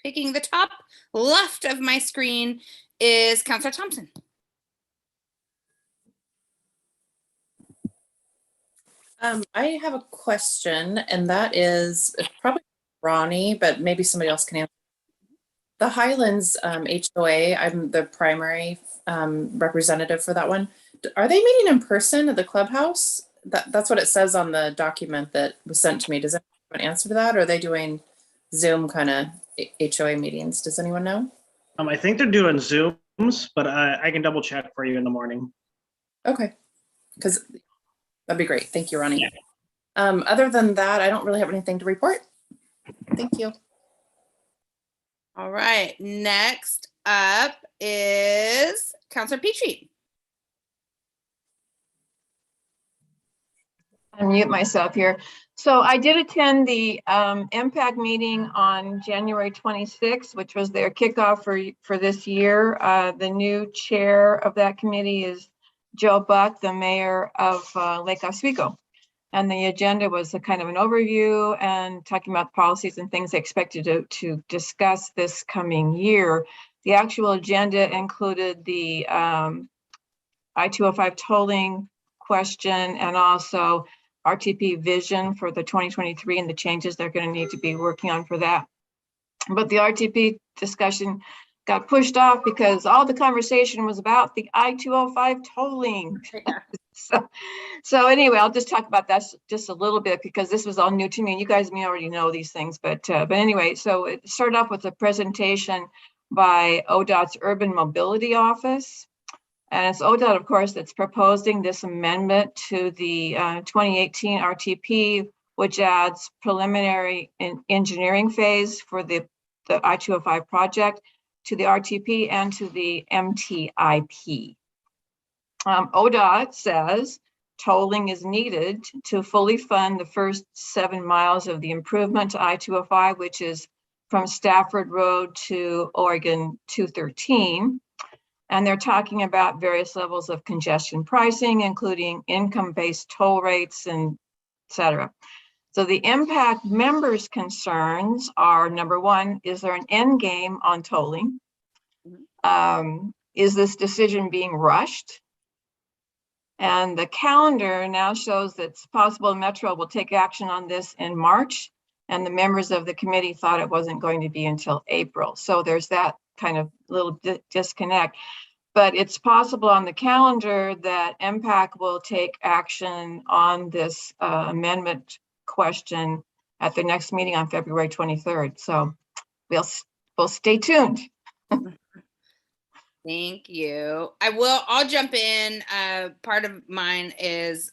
picking the top left of my screen is Councilor. Councilor Thompson. I have a question, and that is it's probably Ronnie, but maybe somebody else can answer. The Highlands HOA, I'm the primary representative for that one. Are they meeting in person at the clubhouse? That's what it says on the document that was sent to me. Does anyone answer to that? Or are they doing Zoom kind of HOA meetings? Does anyone know? I think they're doing Zooms, but I can double check for you in the morning. Okay, because that'd be great. Thank you, Ronnie. Other than that, I don't really have anything to report. Thank you. All right, next up is Counselor Petrie. Unmute myself here. So I did attend the MPAC meeting on January 26th, which was their kickoff for this year. The new chair of that committee is Joe Buck, the mayor of Lake Oswego. And the agenda was a kind of an overview and talking about policies and things they expected to discuss this coming year. The actual agenda included the I-205 tolling question and also RTP vision for the 2023 and the changes they're going to need to be working on for that. But the RTP discussion got pushed off because all the conversation was about the I-205 tolling. So anyway, I'll just talk about that just a little bit because this was all new to me and you guys may already know these things, but anyway, so it started off with a presentation by ODOT's Urban Mobility Office. And it's ODOT, of course, that's proposing this amendment to the 2018 RTP, which adds preliminary engineering phase for the I-205 project to the RTP and to the MTIP. ODOT says tolling is needed to fully fund the first 7 miles of the improvement to I-205, which is from Stafford Road to Oregon 213. And they're talking about various levels of congestion pricing, including income-based toll rates and et cetera. So the impact members' concerns are, number one, is there an end game on tolling? Is this decision being rushed? And the calendar now shows that it's possible Metro will take action on this in March, and the members of the committee thought it wasn't going to be until April. So there's that kind of little disconnect. But it's possible on the calendar that MPAC will take action on this amendment question at the next meeting on February 23rd. So we'll stay tuned. Thank you. I'll jump in. Part of mine is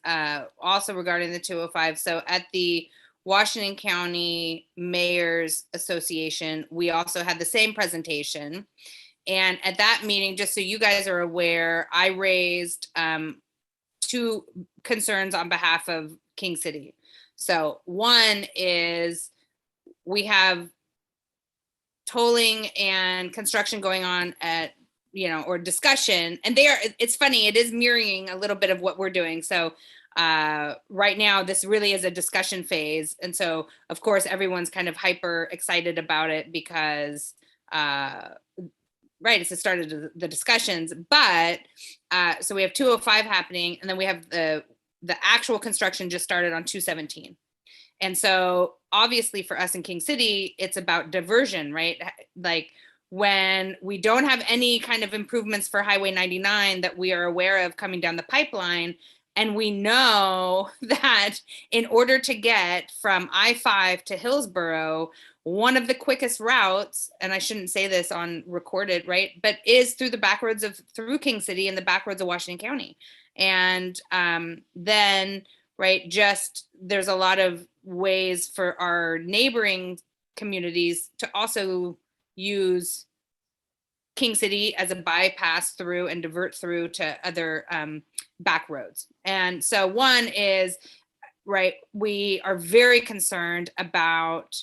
also regarding the 205. So at the Washington County Mayors Association, we also had the same presentation. And at that meeting, just so you guys are aware, I raised 2 concerns on behalf of King City. So one is we have tolling and construction going on at, or discussion, and it's funny, it is mirroring a little bit of what we're doing. So right now, this really is a discussion phase. And so, of course, everyone's kind of hyper excited about it because it's the start of the discussions, but so we have 205 happening, and then we have the actual construction just started on 217. And so obviously for us in King City, it's about diversion, right? Like when we don't have any kind of improvements for Highway 99 that we are aware of coming down the pipeline, and we know that in order to get from I-5 to Hillsborough, one of the quickest routes, and I shouldn't say this on recorded, right, but is through the back roads through King City and the back roads of Washington County. And then, right, just there's a lot of ways for our neighboring communities to also use King City as a bypass through and divert through to other back roads. And so one is, right, we are very concerned about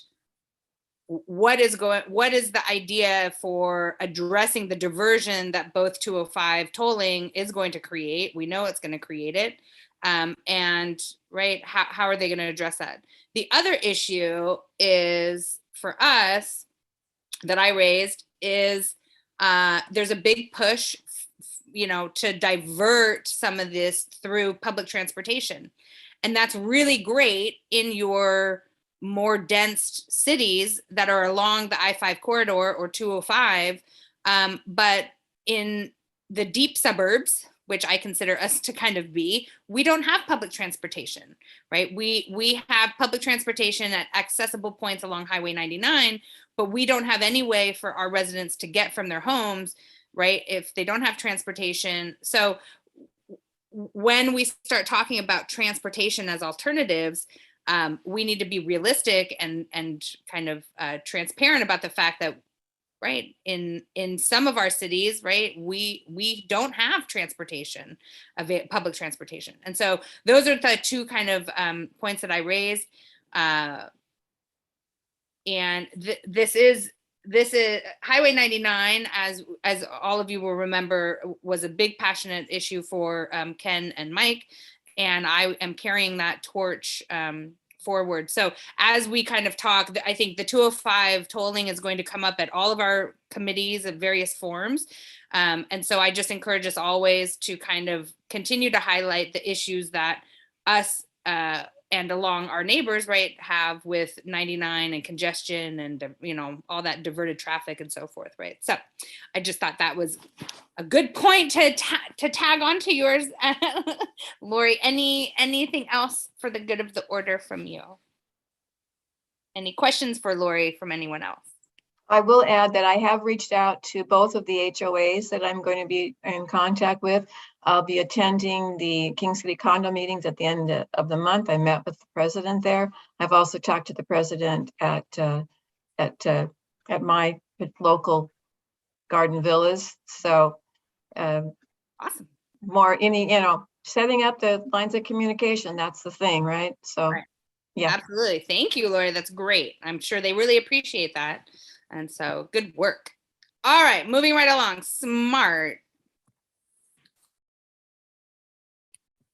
what is the idea for addressing the diversion that both 205 tolling is going to create. We know it's going to create it. And right, how are they going to address that? The other issue is for us that I raised is there's a big push, to divert some of this through public transportation. And that's really great in your more dense cities that are along the I-5 corridor or 205. But in the deep suburbs, which I consider us to kind of be, we don't have public transportation, right? We have public transportation at accessible points along Highway 99, but we don't have any way for our residents to get from their homes, right? If they don't have transportation. So when we start talking about transportation as alternatives, we need to be realistic and kind of transparent about the fact that, right, in some of our cities, right, we don't have transportation, public transportation. And so those are the two kind of points that I raised. And this is Highway 99, as all of you will remember, was a big passionate issue for Ken and Mike, and I am carrying that torch forward. So as we kind of talk, I think the 205 tolling is going to come up at all of our committees of various forms. And so I just encourage us always to kind of continue to highlight the issues that us and along our neighbors, right, have with 99 and congestion and, you know, all that diverted traffic and so forth, right? So I just thought that was a good point to tag onto yours. Lori, anything else for the good of the order from you? Any questions for Lori from anyone else? I will add that I have reached out to both of the HOAs that I'm going to be in contact with. I'll be attending the King City condo meetings at the end of the month. I met with the president there. I've also talked to the president at my local garden villas. So awesome. More setting up the lines of communication. That's the thing, right? So right. Yeah, absolutely. Thank you, Lori. That's great. I'm sure they really appreciate that. And so good work. All right, moving right along. Smart.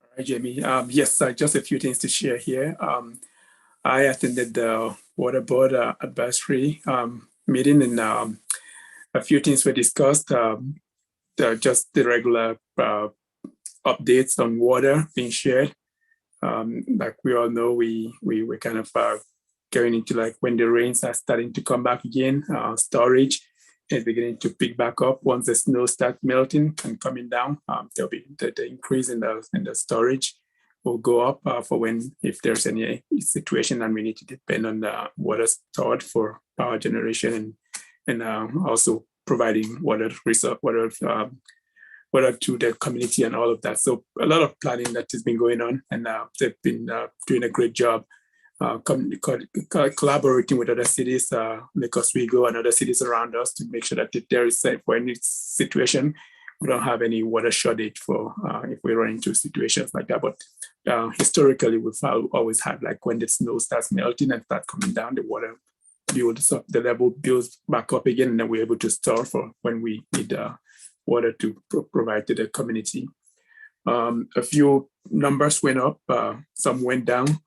All right, Jamie. Yes, just a few things to share here. I attended the Water Board advisory meeting, and a few things were discussed. Just the regular updates on water being shared. Like we all know, we kind of going into like when the rains are starting to come back again, storage is beginning to pick back up. Once the snow starts melting and coming down, there'll be the increase in the storage will go up for if there's any situation and we need to depend on the water stored for power generation and also providing water to the community and all of that. So a lot of planning that has been going on, and they've been doing a great job collaborating with other cities, Lake Oswego and other cities around us, to make sure that if there is safe for any situation, we don't have any water shortage for if we run into situations like that. But historically, we've always had, like, when the snow starts melting and starts coming down, the water builds up, the level builds back up again, and then we're able to store for when we need water to provide to the community. A few numbers went up, some went down,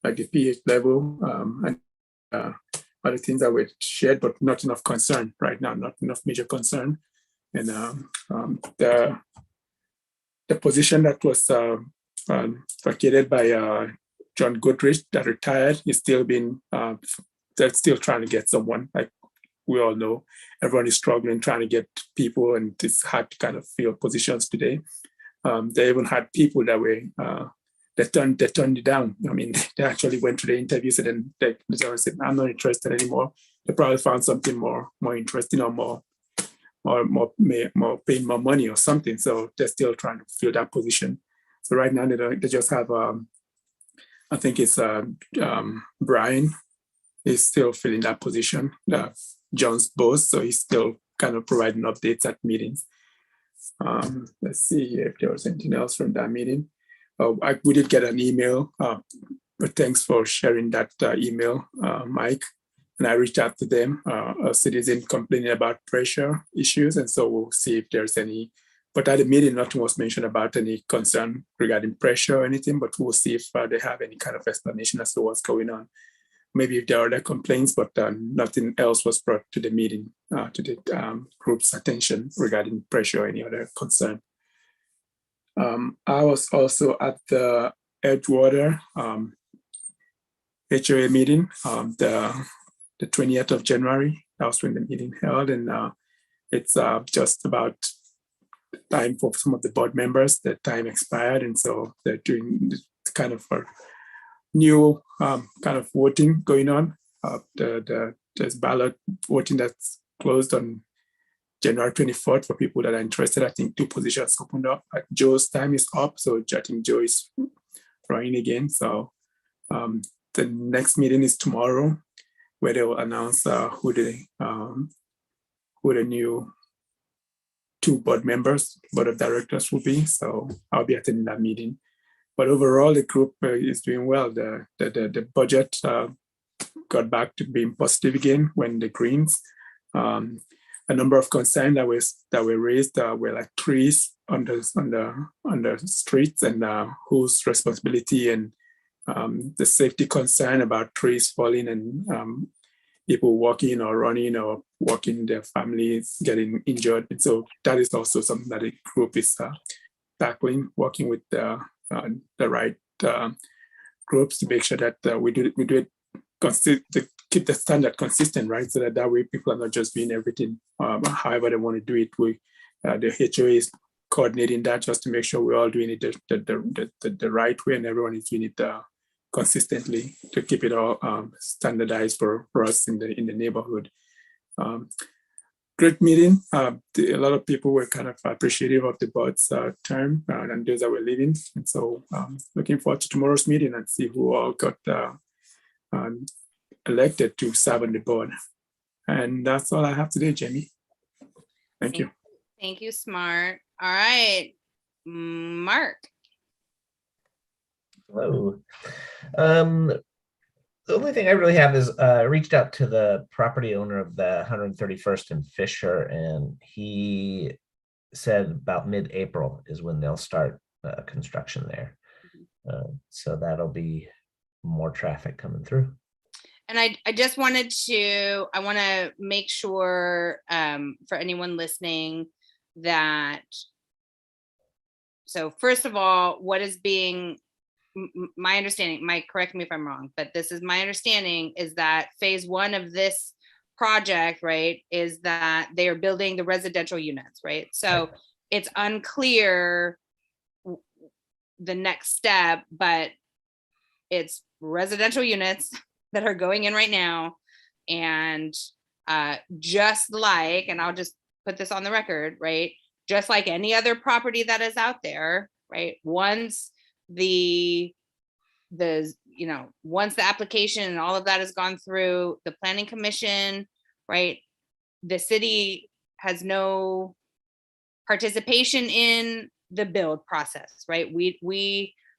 like the pH level and other things that were shared, but not enough concern right now, not enough major concern. And the position that was vacated by John Goodrich that retired is still being, they're still trying to get someone. Like we all know, everyone is struggling trying to get people, and it's hard to kind of fill positions today. They even had people that were, they turned it down. I mean, they actually went to the interviews and then they said, I'm not interested anymore. They probably found something more interesting or more paying more money or something. So they're still trying to fill that position. So right now they just have, I think it's Brian is still filling that position, John's boss. So he's still kind of providing updates at meetings. Let's see if there was anything else from that meeting. We did get an email, but thanks for sharing that email, Mike. And I reached out to them, a citizen complaining about pressure issues. And so we'll see if there's any, but at the meeting, nothing was mentioned about any concern regarding pressure or anything, but we'll see if they have any kind of explanation as to what's going on. Maybe if there are other complaints, but nothing else was brought to the meeting, to the group's attention regarding pressure or any other concern. I was also at the Edgewater HOA meeting, the 20th of January. That was when the meeting held, and it's just about time for some of the board members. The time expired, and so they're doing kind of a new kind of voting going on. There's ballot voting that's closed on January 24th for people that are interested. I think 2 positions opened up. Joe's time is up, so I think Joe is running again. So the next meeting is tomorrow, where they will announce who the new 2 board members, board of directors will be. So I'll be attending that meeting. But overall, the group is doing well. The budget got back to being positive again when the Greens. A number of concerns that were raised were like trees on the streets, and whose responsibility, and the safety concern about trees falling and people walking or running or walking, their families getting injured. And so that is also something that the group is tackling, working with the right groups to make sure that we do it to keep the standard consistent, right? So that way people are not just doing everything however they want to do it. The HOA is coordinating that just to make sure we're all doing it the right way, and everyone is doing it consistently to keep it all standardized for us in the neighborhood. Great meeting. A lot of people were kind of appreciative of the board's term and those that were leaving. And so looking forward to tomorrow's meeting and see who all got elected to serve on the board. And that's all I have today, Jamie. Thank you. Thank you, Smart. All right, Mark. Hello. The only thing I really have is I reached out to the property owner of the 131st and Fisher, and he said about mid-April is when they'll start construction there. So that'll be more traffic coming through. And I just wanted to, I want to make sure for anyone listening that, so first of all, what is being, my understanding, Mike, correct me if I'm wrong, but this is my understanding, is that phase 1 of this project, right, is that they are building the residential units, right? So it's unclear the next step, but it's residential units that are going in right now. And just like, and I'll just put this on the record, right? Just like any other property that is out there, right? Once once the application and all of that has gone through the planning commission, right? The city has no participation in the build process, right?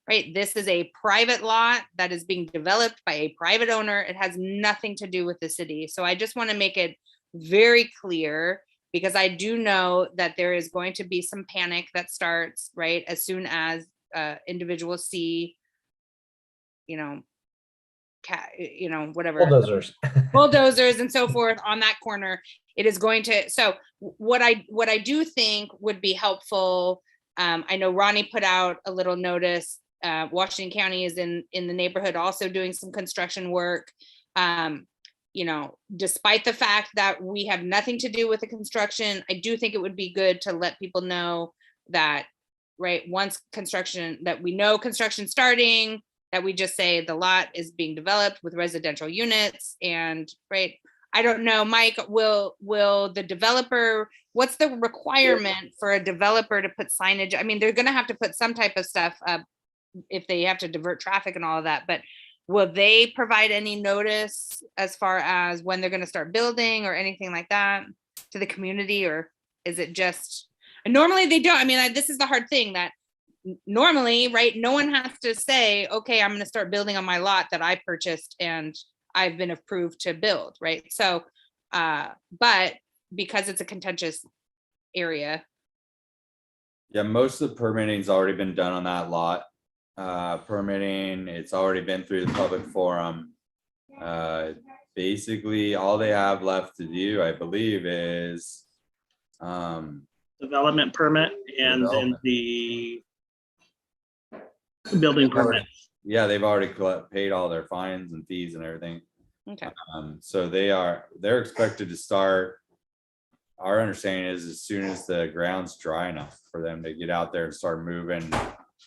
Right, this is a private lot that is being developed by a private owner. It has nothing to do with the city. So I just want to make it very clear, because I do know that there is going to be some panic that starts, right, as soon as individuals see, whatever bulldozers and so forth on that corner. It is going to, so what I do think would be helpful, I know Ronnie put out a little notice. Washington County is in the neighborhood also doing some construction work. Despite the fact that we have nothing to do with the construction, I do think it would be good to let people know that, right, once construction, that we know construction starting, that we just say the lot is being developed with residential units. And right, I don't know, Mike, will the developer, what's the requirement for a developer to put signage? I mean, they're going to have to put some type of stuff up if they have to divert traffic and all of that, but will they provide any notice as far as when they're going to start building or anything like that to the community? Or is it just, and normally they don't, I mean, this is the hard thing, that normally, right, no one has to say, okay, I'm going to start building on my lot that I purchased and I've been approved to build, right? So, but because it's a contentious area. Yeah, most of the permitting's already been done on that lot. Permitting, it's already been through the public forum. Basically, all they have left to do, I believe, is development permit and then the building permit. Yeah, they've already paid all their fines and fees and everything. Okay. So they're expected to start. Our understanding is as soon as the ground's dry enough for them to get out there and start moving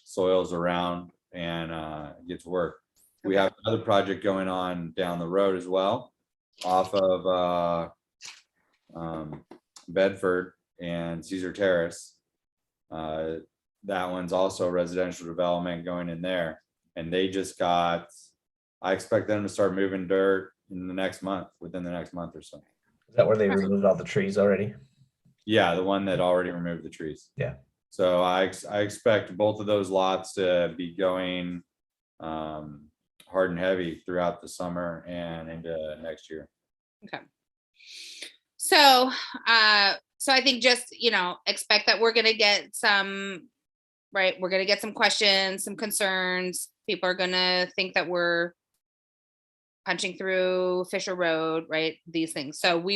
soils around and get to work. We have another project going on down the road as well, off of Bedford and Caesar Terrace. That one's also residential development going in there, and they just got. I expect them to start moving dirt in the next month, within the next month or so. Is that where they removed all the trees already? Yeah, the one that already removed the trees. Yeah. So I expect both of those lots to be going hard and heavy throughout the summer and into next year. Okay. So, so I think just, expect that we're gonna get some, right? We're gonna get some questions, some concerns. People are gonna think that we're punching through Fisher Road, right? These things. So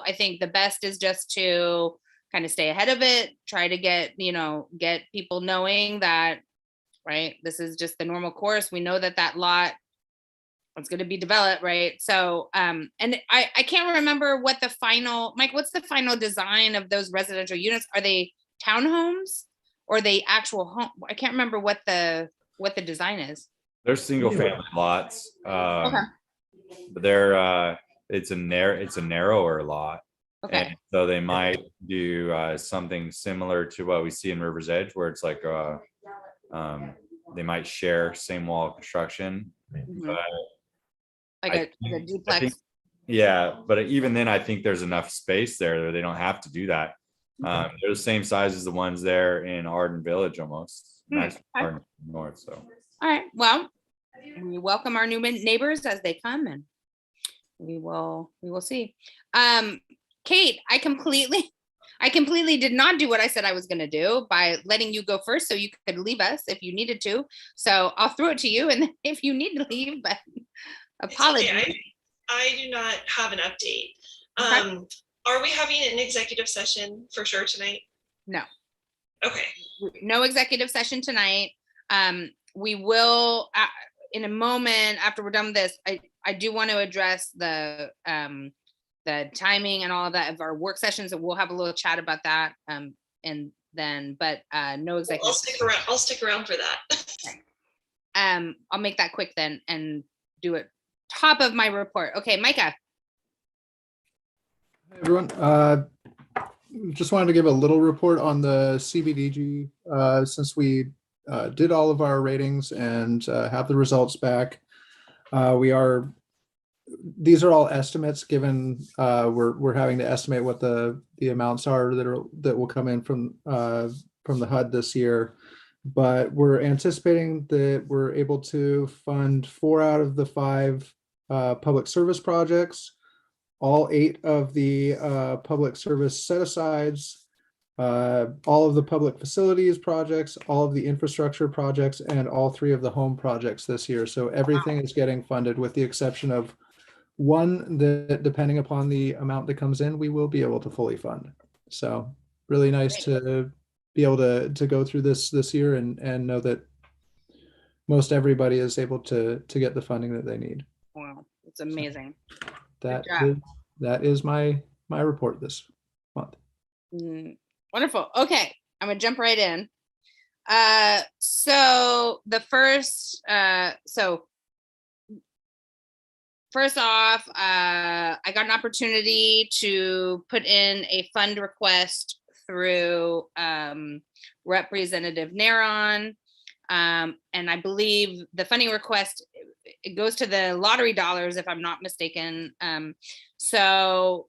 I think the best is just to kind of stay ahead of it, try to get people knowing that, right? This is just the normal course. We know that lot is going to be developed, right? So, and I can't remember what the final, Mike, what's the final design of those residential units? Are they townhomes or are they actual home? I can't remember what the design is. They're single family lots. Okay. But it's a narrower lot. Okay. And so they might do something similar to what we see in River's Edge, where it's like they might share same wall construction. Mhm. But Like a duplex. yeah, but even then, I think there's enough space there that they don't have to do that. They're the same size as the ones there in Arden Village almost. Max Arden North. So. All right. Well, we welcome our new neighbors as they come, and we will see. Kate, I completely did not do what I said I was going to do by letting you go first, so you could leave us if you needed to. So I'll throw it to you, and then if you need to leave, but apologies. Okay, I do not have an update. Okay. Are we having an executive session for sure tonight? No. Okay. No executive session tonight. We will in a moment after we're done with this. I do want to address the timing and all of that of our work sessions, and we'll have a little chat about that. And then, but no executive. I'll stick around for that. Okay. I'll make that quick then and do it top of my report. Okay, Micah. Hey everyone, just wanted to give a little report on the CBDG since we did all of our ratings and have the results back. These are all estimates given we're having to estimate what the amounts are that will come in from the HUD this year. But we're anticipating that we're able to fund 4 out of the 5 public service projects, all 8 of the public service set-asides, all of the public facilities projects, all of the infrastructure projects, and all 3 of the home projects this year. So everything is getting funded with the exception of one that, depending upon the amount that comes in, we will be able to fully fund. So really nice to be able to go through this year and know that most everybody is able to get the funding that they need. Wow, it's amazing. That is my report this month. Wonderful. Okay, I'm gonna jump right in. So the first, first off, I got an opportunity to put in a fund request through Representative Neron. And I believe the funding request, it goes to the lottery dollars, if I'm not mistaken. So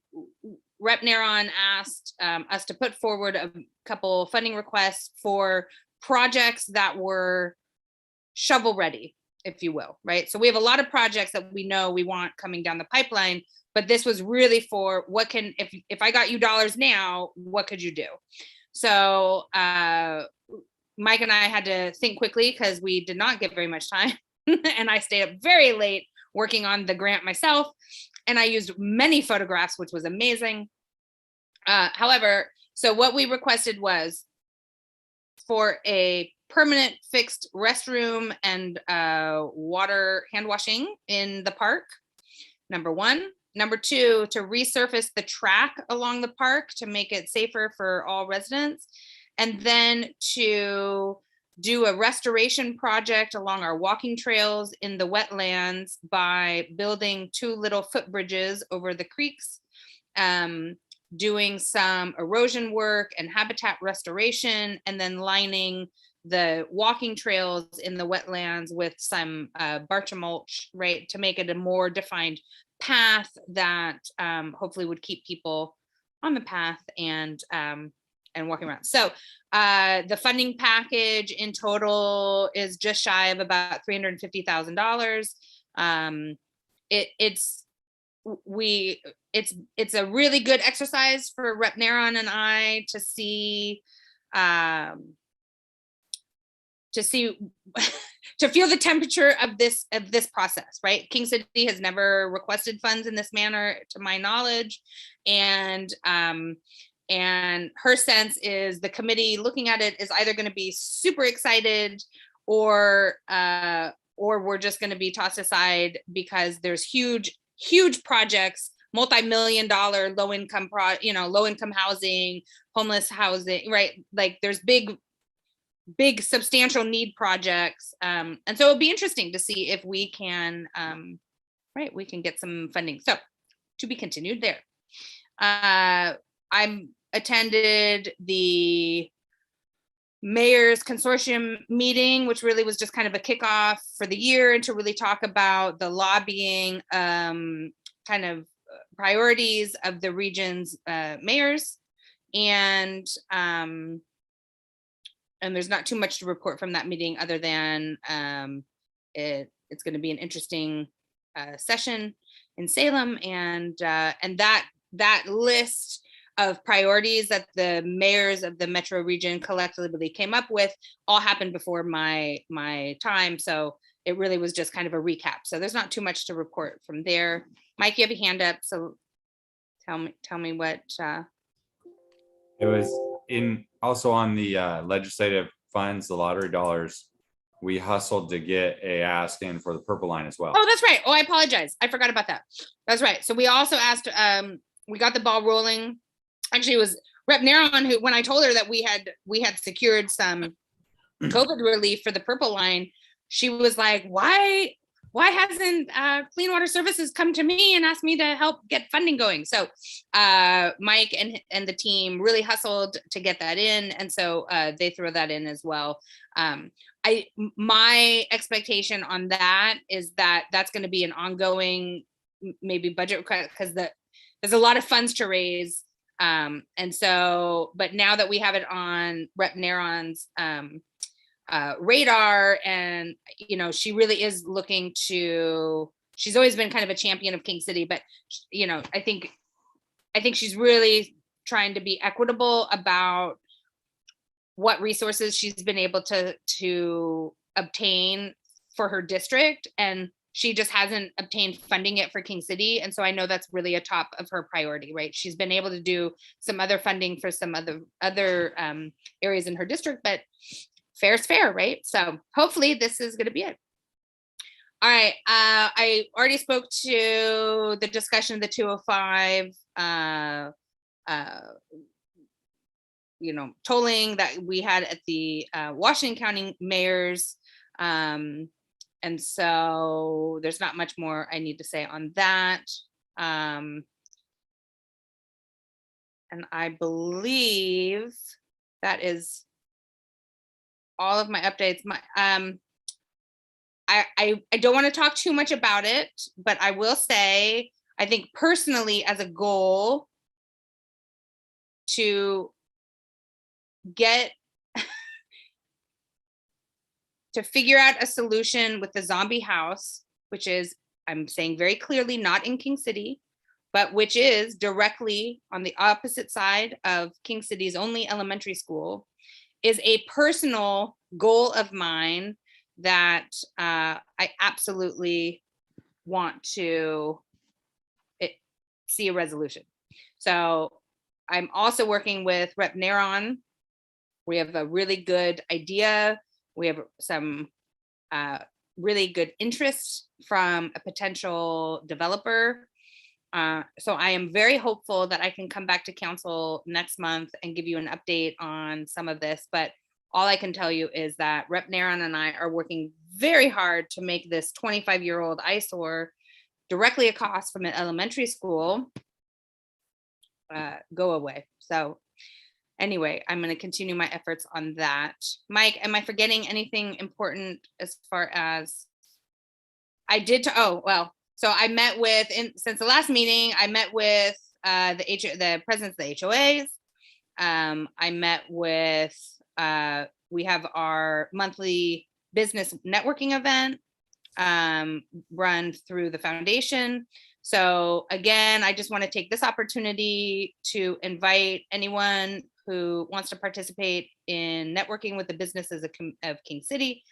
Rep Neron asked us to put forward a couple funding requests for projects that were shovel ready, if you will, right? So we have a lot of projects that we know we want coming down the pipeline, but this was really for what can, if I got you dollars now, what could you do? So Mike and I had to think quickly because we did not get very much time. And I stayed up very late working on the grant myself. And I used many photographs, which was amazing. However, so what we requested was for a permanent fixed restroom and water hand washing in the park. Number one. Number two, to resurface the track along the park to make it safer for all residents. And then to do a restoration project along our walking trails in the wetlands by building 2 little footbridges over the creeks, doing some erosion work and habitat restoration, and then lining the walking trails in the wetlands with some Barcha mulch, right, to make it a more defined path that hopefully would keep people on the path and walking around. So the funding package in total is just shy of about $350,000. It's a really good exercise for Rep. Neron and I to see to feel the temperature of this process, right? King City has never requested funds in this manner, to my knowledge, and her sense is the committee looking at it is either going to be super excited or we're just going to be tossed aside because there's huge projects, multi-million-dollar low-income housing, homeless housing, right? Like there's big substantial need projects. And so it'll be interesting to see if we can, we can get some funding. So to be continued there. I'm attended the mayor's consortium meeting, which really was just kind of a kickoff for the year and to really talk about the lobbying kind of priorities of the region's mayors. And there's not too much to report from that meeting other than it's going to be an interesting session in Salem, and that list of priorities that the mayors of the metro region collectively came up with all happened before my time. So it really was just kind of a recap. So there's not too much to report from there. Mike, you have a hand up, so tell me what. It was also on the legislative funds, the lottery dollars. We hustled to get a ask in for the Purple Line as well. Oh, that's right. Oh, I apologize. I forgot about that. That's right. So we also asked, we got the ball rolling. Actually, it was Rep. Neron who, when I told her that we had secured some COVID relief for the Purple Line, she was like, why hasn't Clean Water Services come to me and asked me to help get funding going? So Mike and the team really hustled to get that in. And so they throw that in as well. My expectation on that is that that's going to be an ongoing maybe budget request because there's a lot of funds to raise. And so, but now that we have it on Rep. Neron's radar, and she really is looking to, she's always been kind of a champion of King City, but I think she's really trying to be equitable about what resources she's been able to obtain for her district, and she just hasn't obtained funding yet for King City. And so I know that's really a top of her priority, right? She's been able to do some other funding for some other areas in her district, but fair is fair, right? So hopefully this is going to be it. All right. I already spoke to the discussion of the 205, tolling that we had at the Washington County mayor's. And so there's not much more I need to say on that. And I believe that is all of my updates. I don't want to talk too much about it, but I will say, I think personally as a goal to get to figure out a solution with the zombie house, which is, I'm saying very clearly, not in King City, but which is directly on the opposite side of King City's only elementary school, is a personal goal of mine that I absolutely want to see a resolution. So I'm also working with Rep. Neron. We have a really good idea We have some really good interest from a potential developer. So I am very hopeful that I can come back to council next month and give you an update on some of this. But all I can tell you is that Rep. Naron and I are working very hard to make this 25-year-old eyesore directly across from an elementary school go away. So anyway, I'm going to continue my efforts on that. Mike, am I forgetting anything important as far as I did to, oh, well, so I met with, since the last meeting, I met with the presidents of the HOAs. I met with, we have our monthly business networking event run through the foundation. So again, I just want to take this opportunity to invite anyone who wants to participate in networking with the businesses of King City.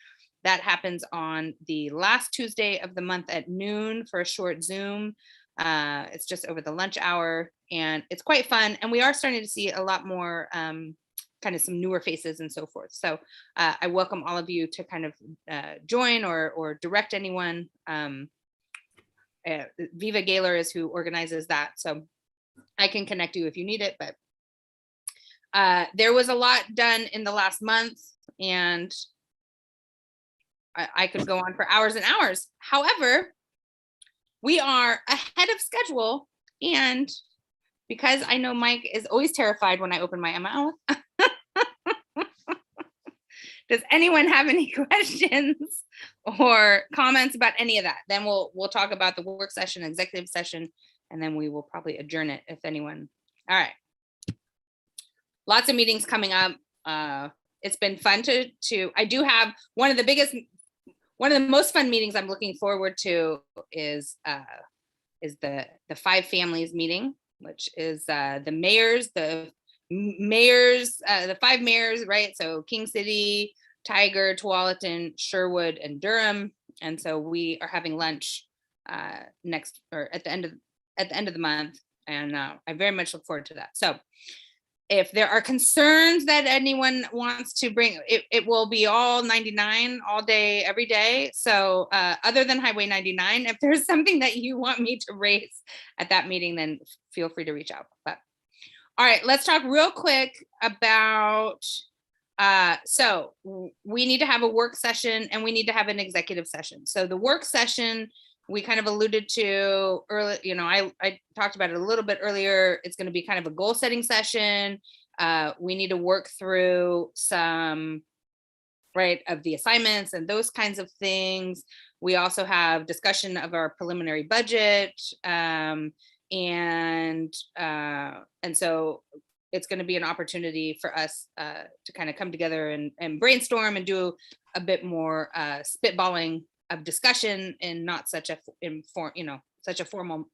That happens on the last Tuesday of the month at noon for a short Zoom. It's just over the lunch hour and it's quite fun. And we are starting to see a lot more kind of some newer faces and so forth. So I welcome all of you to kind of join or direct anyone. Viva Gaylor is who organizes that. So I can connect you if you need it, but there was a lot done in the last month and I could go on for hours and hours. However, we are ahead of schedule. And because I know Mike is always terrified when I open my mouth, does anyone have any questions or comments about any of that? Then we'll talk about the work session, executive session, and then we will probably adjourn it if anyone. All right. Lots of meetings coming up. It's been fun I do have one of the most fun meetings I'm looking forward to is the 5 families meeting, which is the 5 mayors, right? So King City, Tiger, Tualatin, Sherwood, and Durham. And so we are having lunch at the end of the month. And I very much look forward to that. So if there are concerns that anyone wants to bring, it will be all 99 all day, every day. So other than Highway 99, if there's something that you want me to raise at that meeting, then feel free to reach out. But all right, let's talk real quick about, so we need to have a work session and we need to have an executive session. So the work session, we kind of alluded to early, I talked about it a little bit earlier. It's going to be kind of a goal setting session. We need to work through some, right, of the assignments and those kinds of things. We also have discussion of our preliminary budget. And so it's going to be an opportunity for us to kind of come together and brainstorm and do a bit more spitballing of discussion and not such a formal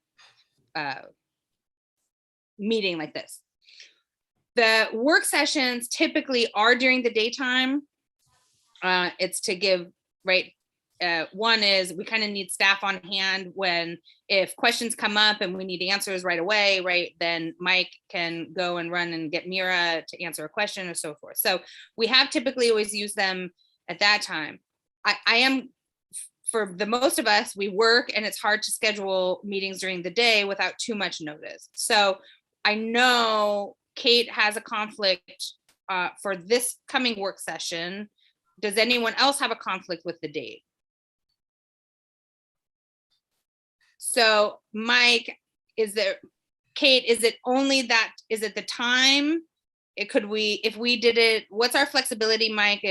meeting like this. The work sessions typically are during the daytime. It's to give, right, one is we kind of need staff on hand if questions come up and we need answers right away, right, then Mike can go and run and get Mira to answer a question or so forth. So we have typically always used them at that time. For the most of us, we work and it's hard to schedule meetings during the day without too much notice. So I know Kate has a conflict for this coming work session. Does anyone else have a conflict with the date? So Mike, Kate, is it only that, is it the time? If we did it, what's our flexibility, Mike?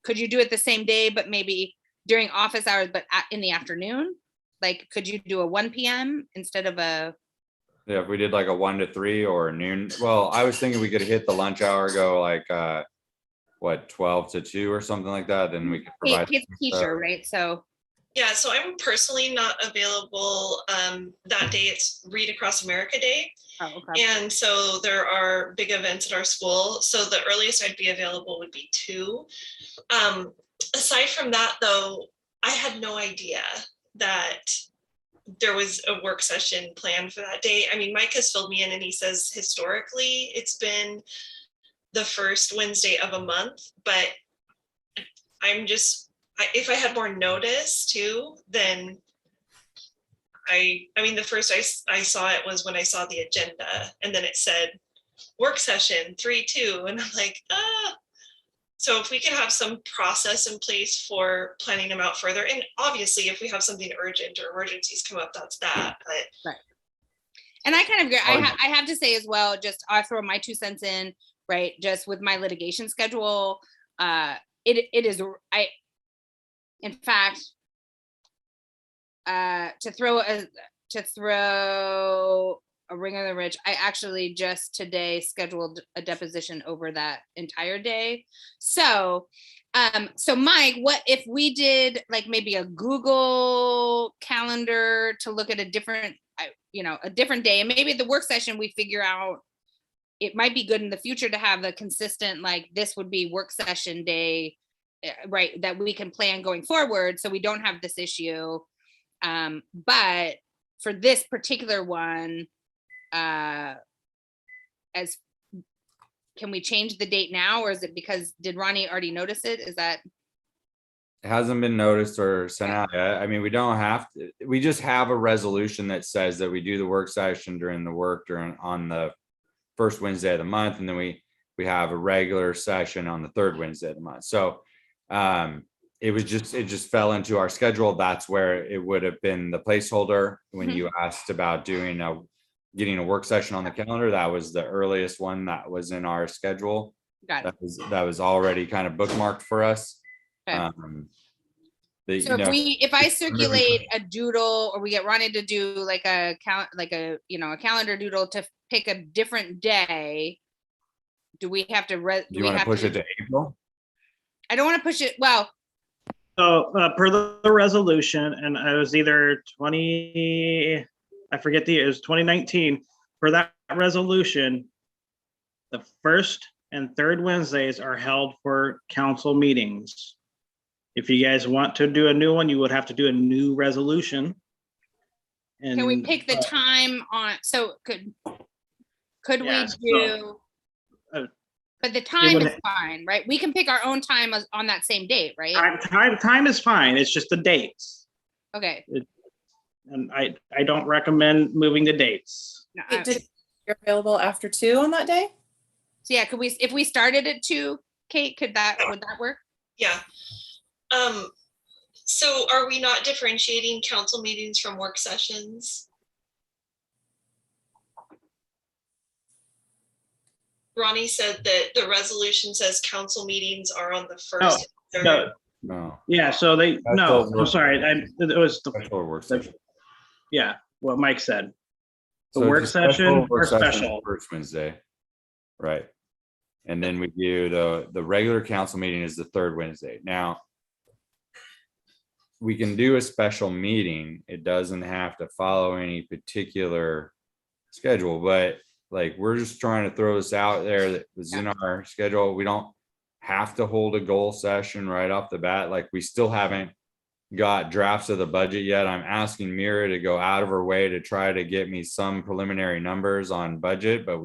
Could you do it the same day, but maybe during office hours, but in the afternoon? Like, could you do a 1 p.m. instead of a? Yeah, if we did like a 1 to 3 or a noon. Well, I was thinking we could hit the lunch hour, go like, 12 to 2 or something like that. Then we could provide. Kate's a teacher, right? So. Yeah, so I'm personally not available that day. It's Read Across America Day. Oh, okay. And so there are big events at our school. So the earliest I'd be available would be 2. Aside from that, though, I had no idea that there was a work session planned for that day. I mean, Mike has filled me in and he says historically it's been the first Wednesday of a month, but I'm just, if I had more notice too, then I mean, the first I saw it was when I saw the agenda, and then it said work session 3-2, and I'm like, ah. So if we could have some process in place for planning them out further, and obviously if we have something urgent or emergencies come up, that's that, but. Right. And I kind of agree. I have to say as well, just I'll throw my 2 cents in, right? Just with my litigation schedule, it is, in fact, to throw a ring on the rich, I actually just today scheduled a deposition over that entire day. So Mike, what if we did like maybe a Google calendar to look at a different, a different day, and maybe the work session we figure out, it might be good in the future to have a consistent, like this would be work session day, right, that we can plan going forward so we don't have this issue. But for this particular one, can we change the date now, or is it because, did Ronnie already notice it? Is that? It hasn't been noticed or sent out yet. I mean, we don't have to, we just have a resolution that says that we do the work session on the first Wednesday of the month. And then we have a regular session on the third Wednesday of the month. So it just fell into our schedule. That's where it would have been the placeholder when you asked about getting a work session on the calendar. That was the earliest one that was in our schedule. Got it. That was already kind of bookmarked for us. Okay. So if I circulate a doodle, or we get Ronnie to do like a calendar doodle to pick a different day, do we have to? Do you want to push it to April? I don't want to push it. Well, So per the resolution, and it was either 20, I forget the year, it was 2019. For that resolution, the first and third Wednesdays are held for council meetings. If you guys want to do a new one, you would have to do a new resolution. And can we pick the time on? So could Yeah, we do? But the time would- is fine, right? We can pick our own time on that same date, right? time is fine. It's just the dates. Okay. And I don't recommend moving the dates. No, You're available after 2 on that day? So yeah, if we started at 2, Kate, would that work? Yeah. So are we not differentiating council meetings from work sessions? Ronnie said that the resolution says council meetings are on the first. and third. No. Yeah, so I'm sorry, it was Special work session. yeah, what Mike said. The So work it's a special session work or session special? First Wednesday. Right. And then we do the regular council meeting is the third Wednesday. Now, we can do a special meeting. It doesn't have to follow any particular schedule, but like, we're just trying to throw this out there that was in our schedule. We don't have to hold a goal session right off the bat. Like, we still haven't got drafts of the budget yet. I'm asking Mira to go out of her way to try to get me some preliminary numbers on budget, but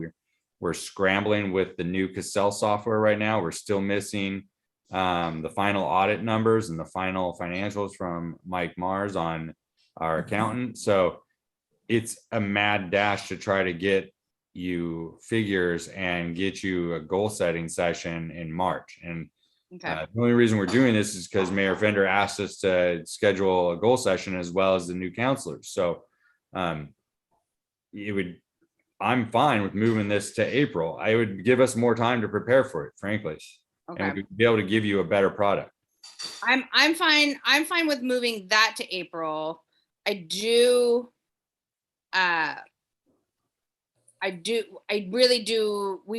we're scrambling with the new Cassell software right now. We're still missing the final audit numbers and the final financials from Mike Mars on our accountant. So it's a mad dash to try to get you figures and get you a goal setting session in March. And Okay. the only reason we're doing this is because Mayor Fender asked us to schedule a goal session as well as the new counselors. So I'm fine with moving this to April. I would give us more time to prepare for it, frankly. Okay. And we'd be able to give you a better product. I'm fine with moving that to April. We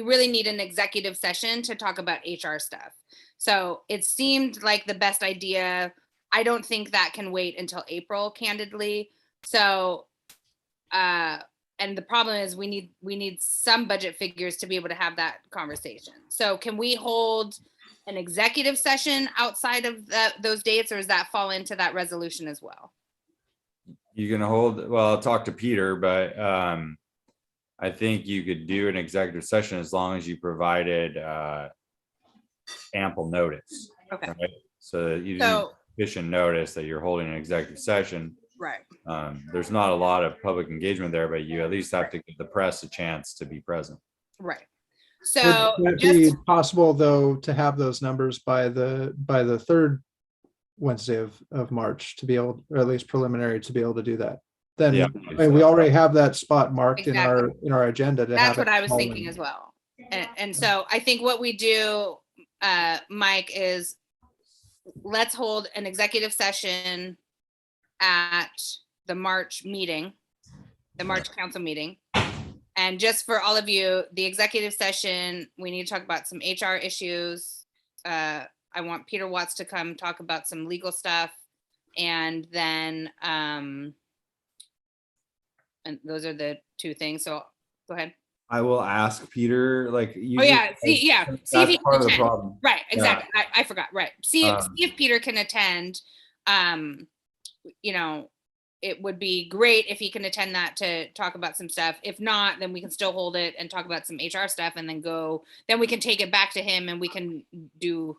really need an executive session to talk about HR stuff. So it seemed like the best idea. I don't think that can wait until April, candidly. So, and the problem is we need some budget figures to be able to have that conversation. So can we hold an executive session outside of those dates, or does that fall into that resolution as well? You're gonna I'll talk to Peter, but I think you could do an executive session as long as you provided ample notice. Okay. right? So that you need So, sufficient notice that you're holding an executive session. right. There's not a lot of public engagement there, but you at least have to give the press a chance to be present. Right. So Would it be just, possible, though, to have those numbers by the third Wednesday of March to be able, or at least preliminary, to be able to do that? Then, Yeah. I mean, we already have that spot marked in Exactly. our agenda to have. that's what it I was all thinking in. as well. And so I think what we do, Mike, is let's hold an executive session at the March meeting, the March council meeting. And just for all of you, the executive session, we need to talk about some HR issues. I want Peter Watts to come talk about some legal stuff. And then, and those are the two things. So go ahead. I will ask Peter, like. Oh, yeah. See, yeah. See if he That's part can of the attend. problem. Right, exactly. I forgot, right. See if Peter can attend. You know, it would be great if he can attend that to talk about some stuff. If not, then we can still hold it and talk about some HR stuff and then then we can take it back to him and we can do.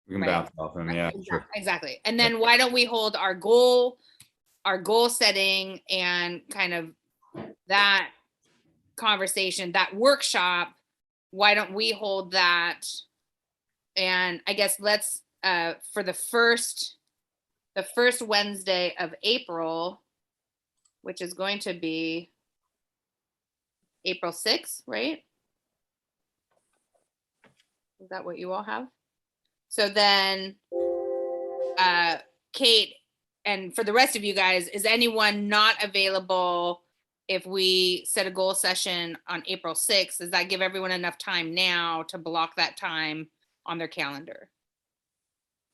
We can Right. bounce off him, yeah, sure. Exactly. And then why don't we hold our goal setting and kind of that conversation, that workshop, why don't we hold that? And I guess let's, for the first Wednesday of April, which is going to be April 6th, right? Is that what you all have? So then, Kate, and for the rest of you guys, is anyone not available if we set a goal session on April 6th? Does that give everyone enough time now to block that time on their calendar?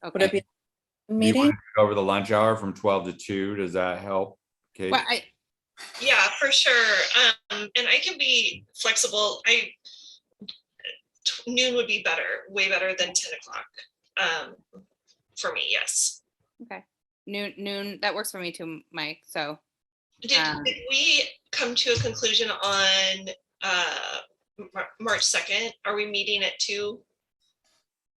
Would it Okay. be Do you meeting? want to go over the lunch hour from 12 to 2? Does that help, Kate? Well, Yeah, for sure. And I can be flexible. Noon would be better, way better than 10 o'clock. For me, yes. okay. Noon, that works for me too, Mike. So, Did we come to a conclusion on March 2nd? Are we meeting at 2?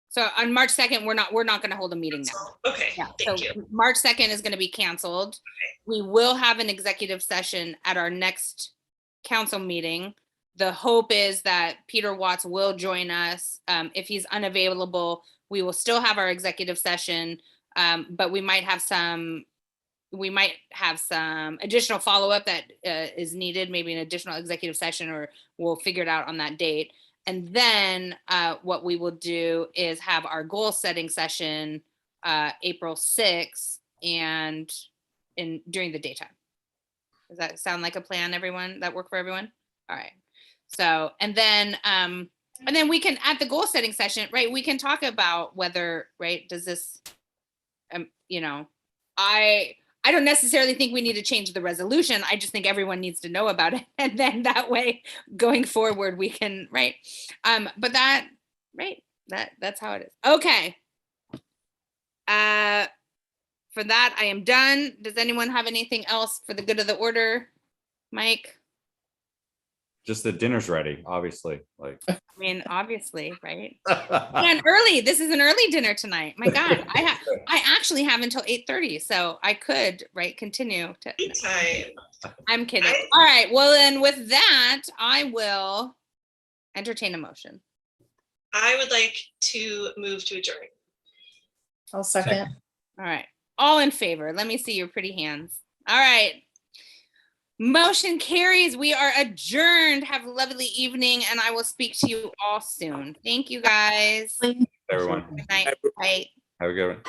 so on March 2nd, we're not going to hold a meeting now. Okay, Yeah, thank so you. March 2nd is going to be canceled. We will have an executive session at our next council meeting. The hope is that Peter Watts will join us. If he's unavailable, we will still have our executive session, but we might have some additional follow-up that is needed, maybe an additional executive session, or we'll figure it out on that date. And then what we will do is have our goal setting session April 6th and during the daytime. Does that sound like a plan, everyone? That work for everyone? All right. So, and then we can, at the goal setting session, right, we can talk about whether, right, does this, you know, I don't necessarily think we need to change the resolution. I just think everyone needs to know about it. And then that way, going forward, we can, right? But that, right, that's how it is. Okay. For that, I am done. Does anyone have anything else for the good of the order? Mike? Just that dinner's ready, obviously, like. I mean, obviously, right? And early. This is an early dinner tonight. My God, I actually have until 8:30, so I could, right, continue to. Time. I'm kidding. All right. Well, then with that, I will entertain a motion. I would like to move to adjourn. I'll second. All right. All in favor. Let me see your pretty hands. All right. Motion carries. We are adjourned. Have a lovely evening, and I will speak to you all soon. Thank you, guys. Good Everyone, night. Bye. have a good one.